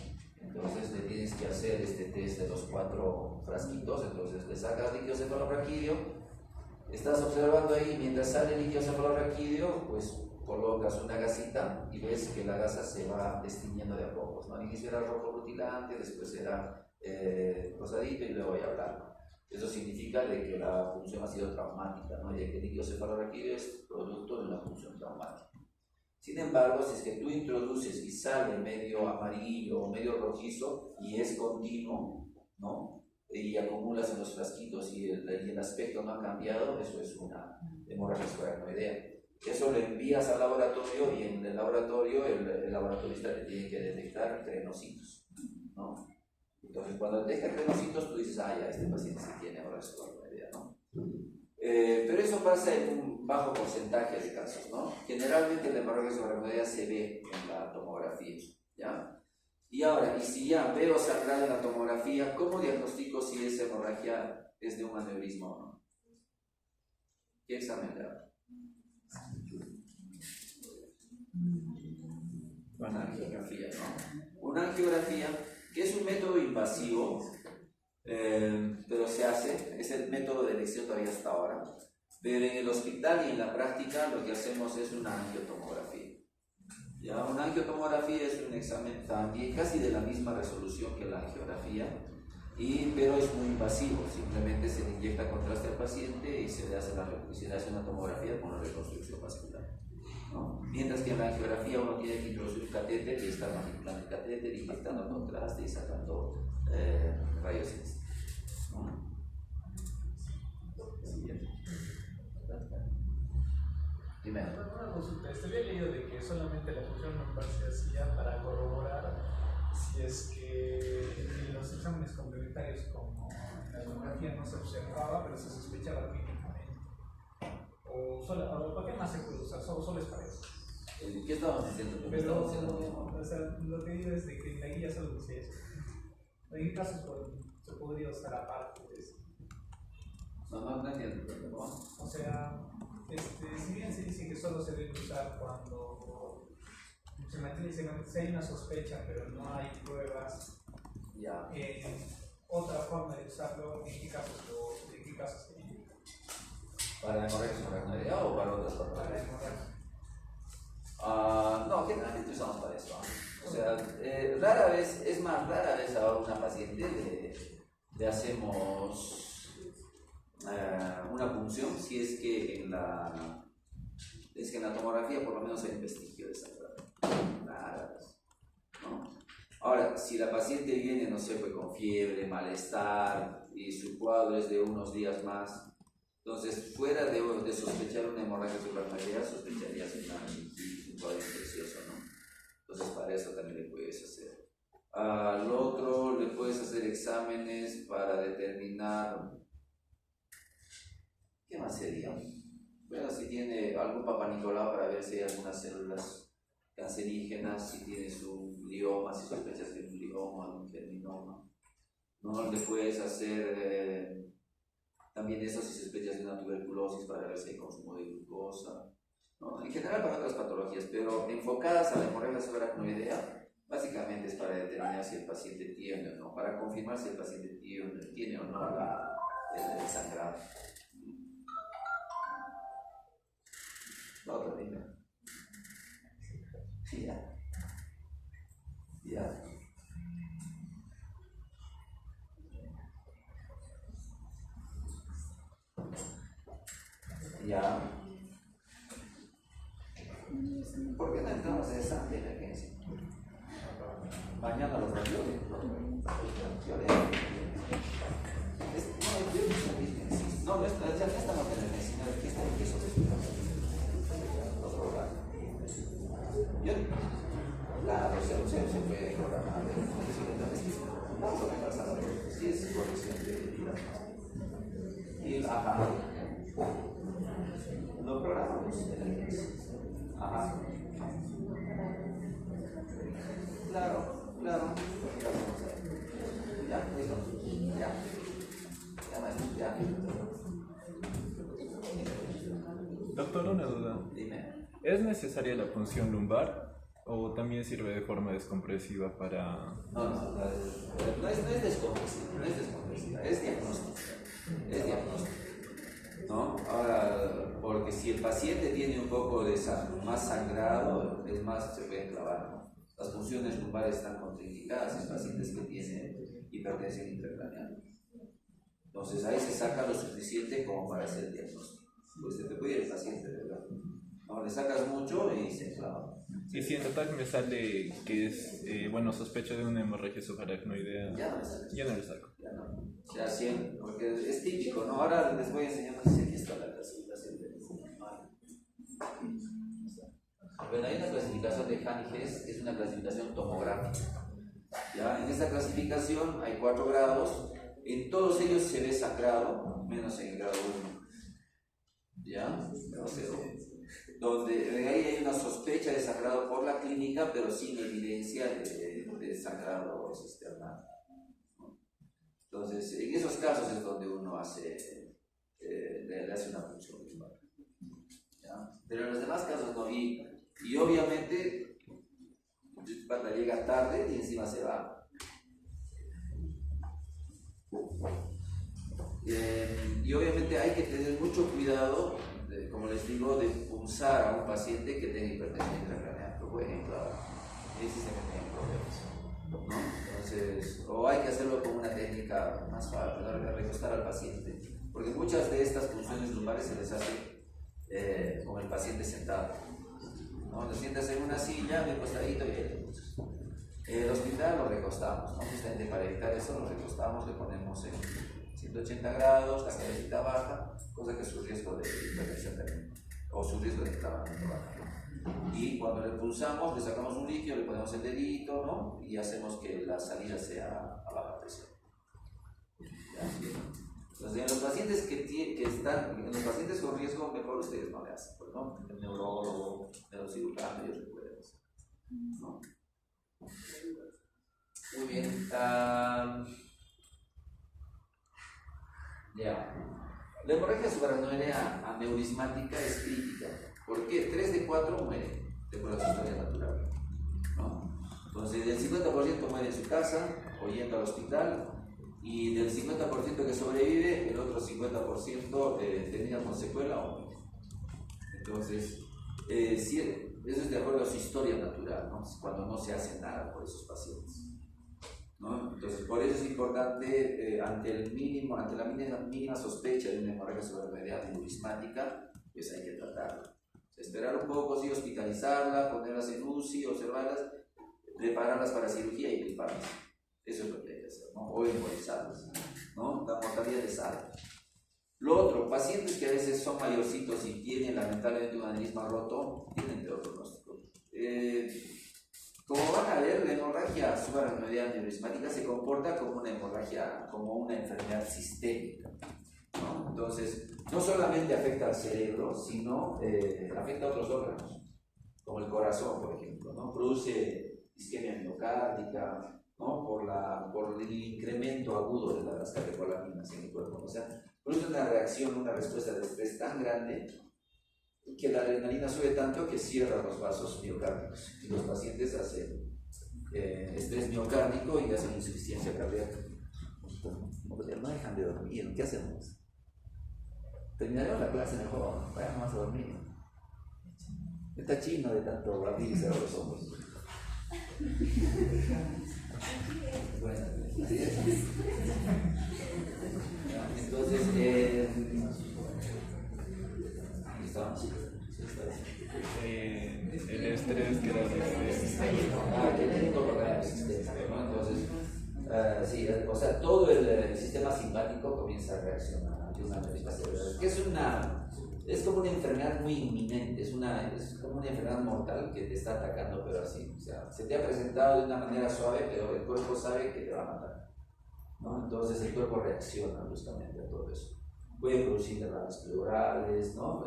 Entonces, le tienes que hacer este test de los 4 frasquitos. Entonces, le sacas líquido cefalorraquídeo, estás observando ahí, mientras sale líquido cefalorraquídeo, pues colocas una gasita y ves que la gasa se va destiñendo de a pocos, ¿no? Al inicio era rojo rutilante, después era rosadito y luego ya blanco. Eso significa de que la punción ha sido traumática, ¿no? Y de que el líquido cefalorraquídeo es producto de una punción traumática. Sin embargo, si es que tú introduces y sale medio amarillo o medio rojizo y es continuo, ¿no?, y acumulas en los frasquitos y el aspecto no ha cambiado, eso es una hemorragia subaracnoidea. Eso lo envías al laboratorio y en el laboratorio el laboratorista le tiene que detectar crenocitos, ¿no? Entonces, cuando detecta crenocitos, tú dices, ya, este paciente sí tiene hemorragia subaracnoidea, ¿no? Pero eso pasa en un bajo porcentaje de casos, ¿no? Generalmente la hemorragia subaracnoidea se ve en la tomografía, ¿ya? Y ahora, y si ya veo sangrado en la tomografía, ¿cómo diagnostico si esa hemorragia es de un aneurisma o no? ¿Qué examen le hago? Una angiografía, ¿no? Una angiografía, que es un método invasivo, pero se hace, es el método de elección todavía hasta ahora, pero en el hospital y en la práctica lo que hacemos es una angiotomografía. Ya, una angiotomografía es un examen también casi de la misma resolución que la angiografía, pero es muy invasivo. Simplemente se le inyecta contraste al paciente y se le hace una tomografía con una reconstrucción vascular, ¿no? Mientras que en la angiografía uno tiene que introducir un catéter y estar manipulando el catéter, inyectando contraste y sacando rayos X, ¿no? Siguiente. Primero. Una consulta, había leído de que solamente la punción lumbar se hacía para corroborar si es que en los exámenes complementarios como en la tomografía no se observaba, pero se sospechaba clínicamente. ¿Para qué más se puede usar? Solo es para eso. ¿Qué estábamos diciendo? Pero, o sea, lo que digo es de que en la guía solo dice eso. ¿En qué casos se podría usar aparte de eso? No entiendo. O sea, si bien se dice que solo se debe usar cuando si hay una sospecha pero no hay pruebas, ya. Otra forma de usarlo, ¿en qué casos sería? ¿Para la hemorragia subaracnoidea o para otras Para la patologías? hemorragia. No, generalmente usamos para eso. O sea, rara vez a una paciente le hacemos una punción si es que en la tomografía por lo menos hay un vestigio de sangrado. Rara vez, ¿no? Ahora, si la paciente viene, no sé, pues con fiebre, malestar y su cuadro es de unos días más, entonces fuera de sospechar una hemorragia subaracnoidea, sospecharías un cuadro infeccioso, ¿no? Entonces para eso también le puedes hacer. Al otro le puedes hacer exámenes para determinar, ¿qué más sería? Bueno, si tiene algún papanicolao para ver si hay algunas células cancerígenas, si tienes un glioma, si sospechas de un glioma, un germinoma. No le puedes hacer también eso si sospechas de una tuberculosis para ver si hay consumo de glucosa, ¿no? En general para otras patologías, pero enfocadas a la hemorragia subaracnoidea, básicamente es para determinar si el paciente tiene o no, para confirmar si el paciente tiene o no el sangrado. La otra, dime. Ya. Ya. Ya. ¿Por qué no entramos en esa emergencia? Mañana los radiólogos. No, ya estamos en medicina, aquí está el queso de los órganos. Claro, se puede programar. Vamos a repasar a ver si es corrección de vida. Y, ajá. Lo programamos. Ajá. Claro. Ya, listo. Ya. Doctor, una duda. Dime. ¿Es necesaria la punción lumbar o también sirve de forma descompresiva para...? No es descompresiva, es diagnóstica. ¿No? Ahora, porque si el paciente tiene un poco de más sangrado, es más, se puede clavar, ¿no? Las punciones lumbares están contraindicadas en pacientes que tienen hipertensión intracraneal. Entonces ahí se saca lo suficiente como para hacer el diagnóstico. Pues se te puede ir el paciente, ¿verdad? No, le sacas mucho y se clava. Y si en total me sale que es, sospecho de una hemorragia subaracnoidea, ya no le sacas. Ya no le saco. Ya no. O sea, siempre, porque es típico, ¿no? Ahora les voy a enseñar, no sé si aquí está la clasificación de Bueno, hay una clasificación de Hanniges, es una clasificación tomográfica. ¿Ya? En esta clasificación hay 4 grados, en todos ellos se ve sangrado, menos en el grado 1. ¿Ya? Grado 0. Donde ahí hay una sospecha de sangrado por la clínica, pero sin evidencia de sangrado externo. Entonces, en esos casos es donde uno le hace una punción lumbar. Pero en los demás casos no. Y obviamente, cuando llega tarde y encima se va. Y obviamente hay que tener mucho cuidado, como les digo, de punzar a un paciente que tenga hipertensión intracraneal. Por ejemplo, ese se mete en problemas, ¿no? Entonces, o hay que hacerlo con una técnica más suave, ¿no? Recostar al paciente, porque muchas de estas punciones lumbares se les hace con el paciente sentado, ¿no? Lo sientas en una silla, de costadito y ahí. El hospital lo recostamos, ¿no? Justamente para evitar eso lo recostamos, le ponemos en 180 grados, la cabecita baja, cosa que su riesgo de hipertensión también, o su riesgo de enclavamiento baja. Y cuando le pulsamos, le sacamos un líquido, le ponemos el dedito, ¿no? Y hacemos que la salida sea a baja presión. Entonces, en los pacientes en los pacientes con riesgo, mejor ustedes no le hacen, pues, ¿no? El neurólogo, el neurocirujano, ellos le pueden hacer, ¿no? Muy bien. La hemorragia subaracnoidea aneurismática es crítica. ¿Por qué? 3 de 4 mueren de acuerdo a su historia natural, ¿no? Entonces, del 50% muere en su casa o yendo al hospital, y del 50% que sobrevive, el otro 50% termina con secuela o muere. Entonces, sí, eso es de acuerdo a su historia natural, ¿no? Cuando no se hace nada por esos pacientes, ¿no? Entonces, por eso es importante, ante la mínima sospecha de una hemorragia subaracnoidea aneurismática, pues hay que tratarla. Esperar un poco, sí, hospitalizarla, ponerlas en UCI, observarlas, prepararlas para cirugía y cliparlas. Eso es lo que hay que hacer, ¿no? O embolizarlas, ¿no? La mortalidad es alta. Lo otro, pacientes que a veces son mayorcitos y tienen lamentablemente un aneurisma roto, tienen peor pronóstico. Como van a ver, la hemorragia subaracnoidea aneurismática se comporta como una hemorragia, como una enfermedad sistémica, ¿no? Entonces, no solamente afecta al cerebro, sino afecta a otros órganos, como el corazón, por ejemplo, ¿no? Produce isquemia miocárdica, ¿no? Por el incremento agudo de las catecolaminas en el cuerpo. O sea, produce una reacción, una respuesta de estrés tan grande que la adrenalina sube tanto que cierra los vasos miocárdicos y los pacientes hacen estrés miocárdico y hacen insuficiencia cardíaca. No dejan de dormir, ¿qué hacemos? Terminaremos la clase mejor, vayan más a dormir. Está chino de tanto abrir y cerrar los ojos. Bueno, así es. Entonces, ¿dónde estamos? El estrés que era Que tiene que colocar el sistema, ¿no? Entonces, sí, o sea, todo el sistema simpático comienza a reaccionar ante una alergia cerebral, que es como una enfermedad muy inminente, es como una enfermedad mortal que te está atacando, pero así, o sea, se te ha presentado de una manera suave, pero el cuerpo sabe que te va a matar, ¿no? Entonces el cuerpo reacciona justamente a todo eso. Puede producir derrames pleurales, ¿no?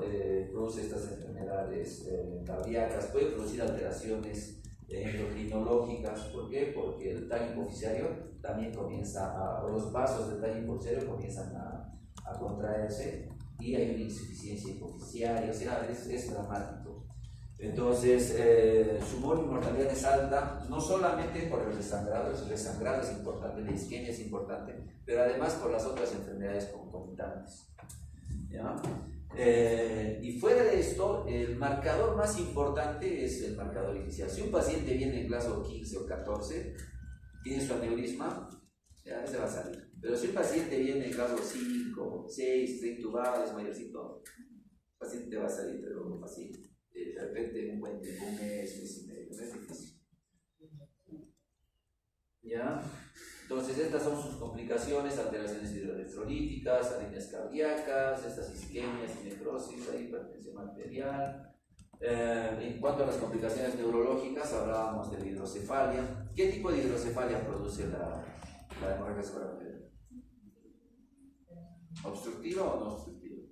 Produce estas enfermedades cardíacas, puede producir alteraciones endocrinológicas. ¿Por qué? Porque el tallo hipoficiario también o los vasos del tallo hipoficiario comienzan a contraerse y hay una insuficiencia hipoficiaria, o sea, es dramático. Entonces, su mortalidad es alta, no solamente por el resangrado es importante, la isquemia es importante, pero además por las otras enfermedades concomitantes, ¿ya? Y fuera de esto, el marcador más importante es el marcador inicial. Si un paciente viene en grado 15 o 14, tiene su aneurisma, ya se va a salir. Pero si un paciente viene en grado 5, 6, está intubado, es mayorcito, el paciente va a salir, pero así, de repente un buen tiempo, un mes y medio, no es difícil. ¿Ya? Entonces estas son sus complicaciones: alteraciones hidroelectrolíticas, arritmias cardíacas, estas isquemias y necrosis, hipertensión arterial. En cuanto a las complicaciones neurológicas, hablábamos de la hidrocefalia. ¿Qué tipo de hidrocefalia produce la hemorragia cerebral? ¿Obstructiva o no obstructiva?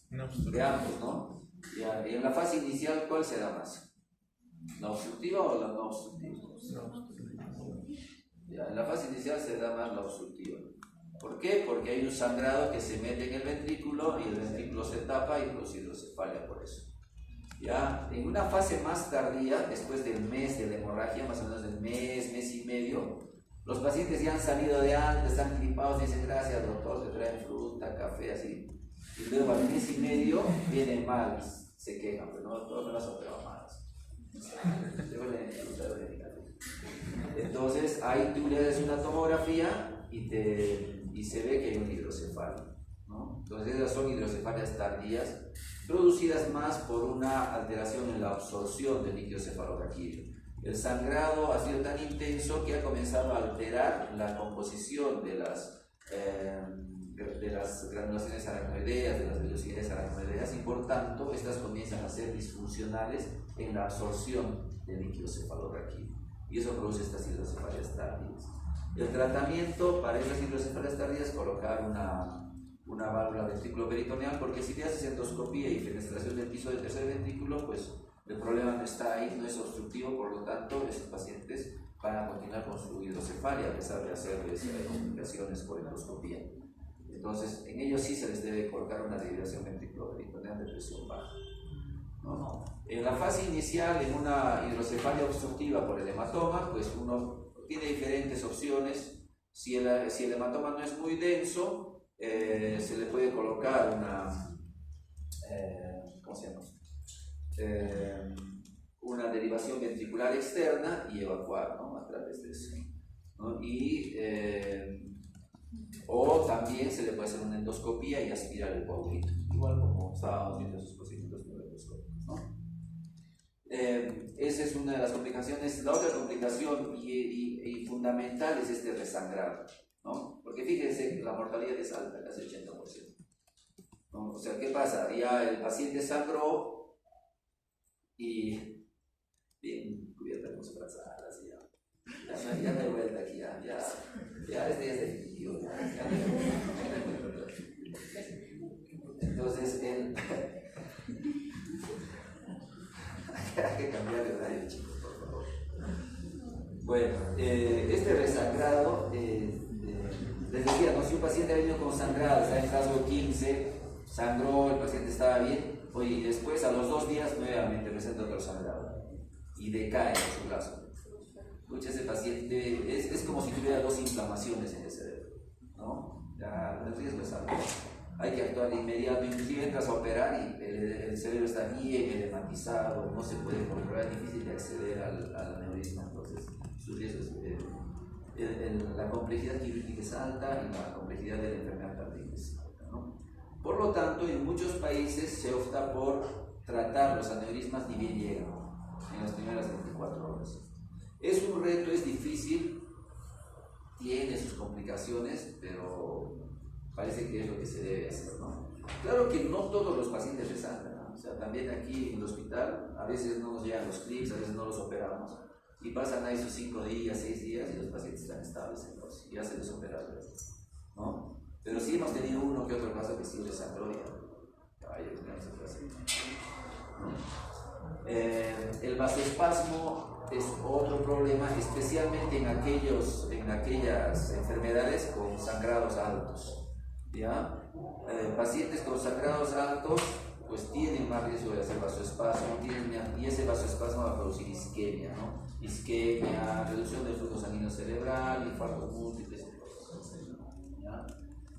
No obstructiva. De ambos, ¿no? Y en la fase inicial, ¿cuál será más? ¿La obstructiva o la no obstructiva? Ya, en la fase inicial se da más la obstructiva. ¿Por qué? Porque hay un sangrado que se mete en el ventrículo y el ventrículo se tapa y produce hidrocefalia por eso. Ya, en una fase más tardía, después del mes de la hemorragia, más o menos del mes y medio, los pacientes ya han salido de antes, están gripados, dicen gracias doctor, te traen fruta, café, así. Y luego al mes y medio vienen mal, se quejan, pero no, todos me las operado malas. Entonces ahí tú le das una tomografía y se ve que hay una hidrocefalia, ¿no? Entonces esas son hidrocefalias tardías, producidas más por una alteración en la absorción del líquido cefalorraquídeo. El sangrado ha sido tan intenso que ha comenzado a alterar la composición de las granulaciones aracnoideas, de las vellosidades aracnoideas, y por tanto estas comienzan a ser disfuncionales en la absorción del líquido cefalorraquídeo, y eso produce estas hidrocefalias tardías. El tratamiento para estas hidrocefalias tardías es colocar una válvula ventriculoperitoneal, porque si te haces endoscopía y fenestración del piso del tercer ventrículo, pues el problema no está ahí, no es obstructivo, por lo tanto esos pacientes van a continuar con su hidrocefalia a pesar de hacerles complicaciones por endoscopía. Entonces, en ellos sí se les debe colocar una deviación ventriculoperitoneal de presión baja, ¿no? En la fase inicial, en una hidrocefalia obstructiva por el hematoma, pues uno tiene diferentes opciones. Si el hematoma no es muy denso, se le puede colocar una derivación ventricular externa y evacuar, ¿no? A través de eso, ¿no? O también se le puede hacer una endoscopía y aspirar el coagulito, igual como estábamos viendo esos procedimientos neuroendoscópicos, ¿no? Esa es una de las complicaciones. La otra complicación y fundamental es este resangrado, ¿no? Porque fíjense que la mortalidad es alta, casi 80%, ¿no? O sea, ¿qué pasa? Ya el paciente sangró y bien cubierta con sus brazadas, ya no hay vuelta aquí, ya este es definitivo. Entonces, hay que cambiar de horario, chicos, por favor. Bueno, este resangrado, les decía, ¿no? Si un paciente ha venido con sangrado, está en caso 15, sangró, el paciente estaba bien, y después a los 2 días nuevamente presenta otro sangrado y decae en su caso. Escucha, ese paciente es como si tuviera 2 inflamaciones en el cerebro, ¿no? Ya el riesgo es alto. hay que actuar de inmediato. Inclusive entras a operar y el cerebro está bien edematizado, no se puede controlar, es difícil de acceder al aneurisma, entonces sus riesgos, la complejidad quirúrgica es alta y la complejidad de la enfermedad también es alta, ¿no? Por lo tanto, en muchos países se opta por tratar los aneurismas ni bien llegan en las primeras 24 horas. Es un reto, es difícil, tiene sus complicaciones, pero parece que es lo que se debe hacer, ¿no? Claro que no todos los pacientes resaltan, ¿no? O sea, también aquí en el hospital a veces no nos llegan los clips, a veces no los operamos y pasan ahí sus 5 días, 6 días y los pacientes están estables, entonces ya se les opera, ¿no? Pero sí hemos tenido uno que otro caso que sí resaltó y caballeros, no se fue así, ¿no? El vasoespasmo es otro problema, especialmente en aquellas enfermedades con sangrados altos, ¿ya? Pacientes con sangrados altos pues tienen más riesgo de hacer vasoespasmo, y ese vasoespasmo va a producir isquemia, ¿no? Isquemia, reducción del flujo sanguíneo cerebral, infartos múltiples, ¿ya?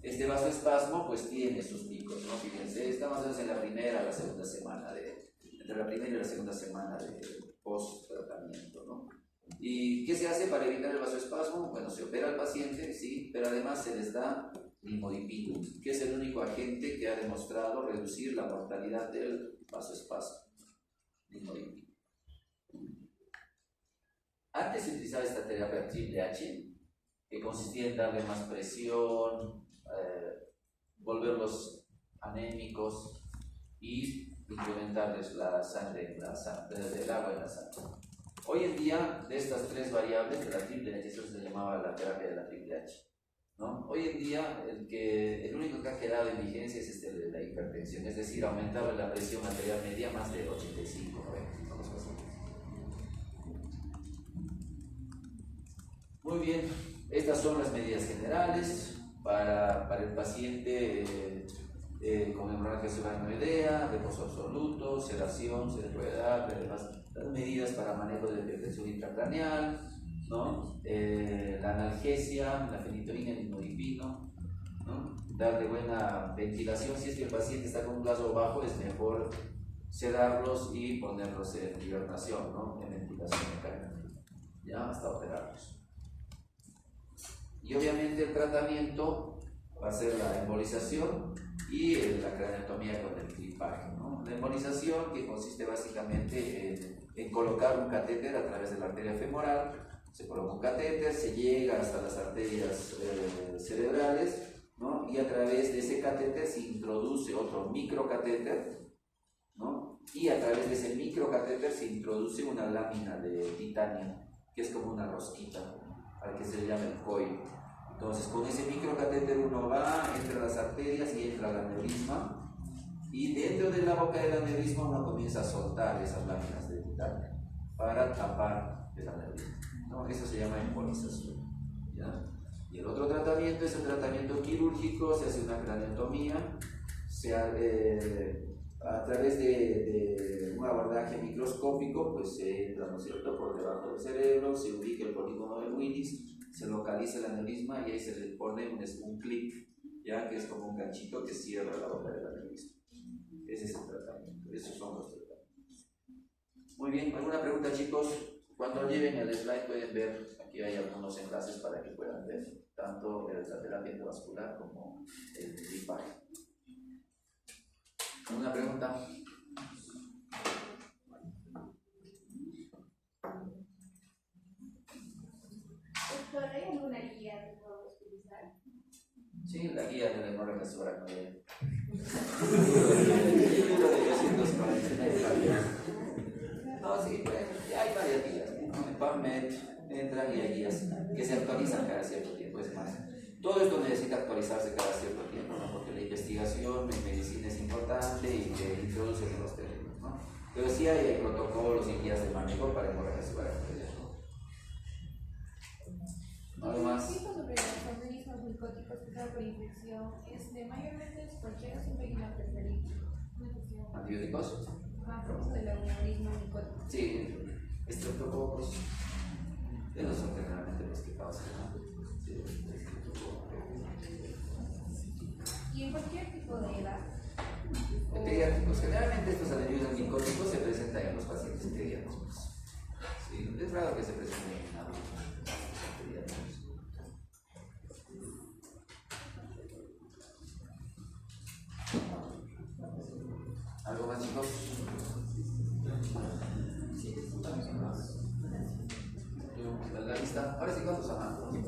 Este vasoespasmo pues tiene sus picos, ¿no? Fíjense, estamos en la primera o la segunda semana entre la primera y la segunda semana de post-tratamiento, ¿no? ¿Y qué se hace para evitar el vasoespasmo? Bueno, se opera al paciente, sí, pero además se les da limodipino, que es el único agente que ha demostrado reducir la mortalidad del vasoespasmo. Limodipino. Antes se utilizaba esta terapia triple H, que consistía en darle más presión, volverlos anémicos y incrementarles la sangre, el agua en la sangre. Hoy en día, de estas tres variables de la triple H, eso se llamaba la terapia de la triple H, ¿no? Hoy en día, el único que ha quedado en vigencia es este de la hipertensión, es decir, aumentar la presión arterial media más de 85, 90, ¿no? Muy bien, estas son las medidas generales para el paciente con hemorragia subaracnoidea, reposo absoluto, sedación, se le puede dar, además las medidas para manejo de hipertensión intracraneal, ¿no? La analgesia, la fenitoína, el limodipino, ¿no? Darle buena ventilación. Si es que el paciente está con un gaso bajo, es mejor sedarlos y ponerlos en hibernación, ¿no? En ventilación mecánica, ya hasta operarlos. Y obviamente el tratamiento va a ser la embolización y la craneotomía con el clipaje, ¿no? La embolización, que consiste básicamente en colocar un catéter a través de la arteria femoral. Se coloca un catéter, se llega hasta las arterias cerebrales, ¿no? Y a través de ese catéter se introduce otro microcatéter, ¿no? Y a través de ese microcatéter se introduce una lámina de titanio, que es como una rosquita, al que se le llama el coil. Entonces, con ese microcatéter uno va, entra a las arterias y entra al aneurisma, y dentro de la boca del aneurisma uno comienza a soltar esas láminas de titanio para tapar el aneurisma, ¿no? Eso se llama embolización, ¿ya? Y el otro tratamiento es el tratamiento quirúrgico, se hace una craneotomía, a través de un abordaje microscópico, pues se entra, ¿no es cierto?, por debajo del cerebro, se ubica el polígono de Willis, se localiza el aneurisma y ahí se le pone un clip, ya, que es como un ganchito que cierra la boca del aneurisma. Ese es el tratamiento, esos son los tratamientos. Muy bien, ¿alguna pregunta, chicos? Cuando lleven el slide pueden ver, aquí hay algunos enlaces para que puedan ver tanto la terapia endovascular como el clipaje. ¿Alguna pregunta? Doctor, ¿hay alguna guía que podamos utilizar? Sí, la guía de la hemorragia subaracnoidea. El libro de 249. No, sí, pues, ya hay varias guías, ¿no? En PubMed entran y hay guías que se actualizan cada cierto tiempo, es más. Todo esto necesita actualizarse cada cierto tiempo, ¿no? Porque la investigación en medicina es importante y que introduce nuevos términos, ¿no? Pero sí hay protocolos y guías de manejo para hemorragia subaracnoidea, ¿no? ¿Algo más? ¿Qué sobre los organismos micóticos que por infección? Mayormente es cualquiera siempre hay una preferencia. ¿Antibióticos? Más del organismo micótico. Sí, estreptococos. Esos son generalmente los que causan, ¿no? Sí, ¿Y Y en cualquier tipo de edad. Pediátricos. Generalmente estos aneurismas micóticos se presentan en los pacientes pediátricos. Sí, es raro que se presenten en adultos pediátricos. ¿Algo más, chicos? Sí, la lista. Ahora sí, ¿cuántos son?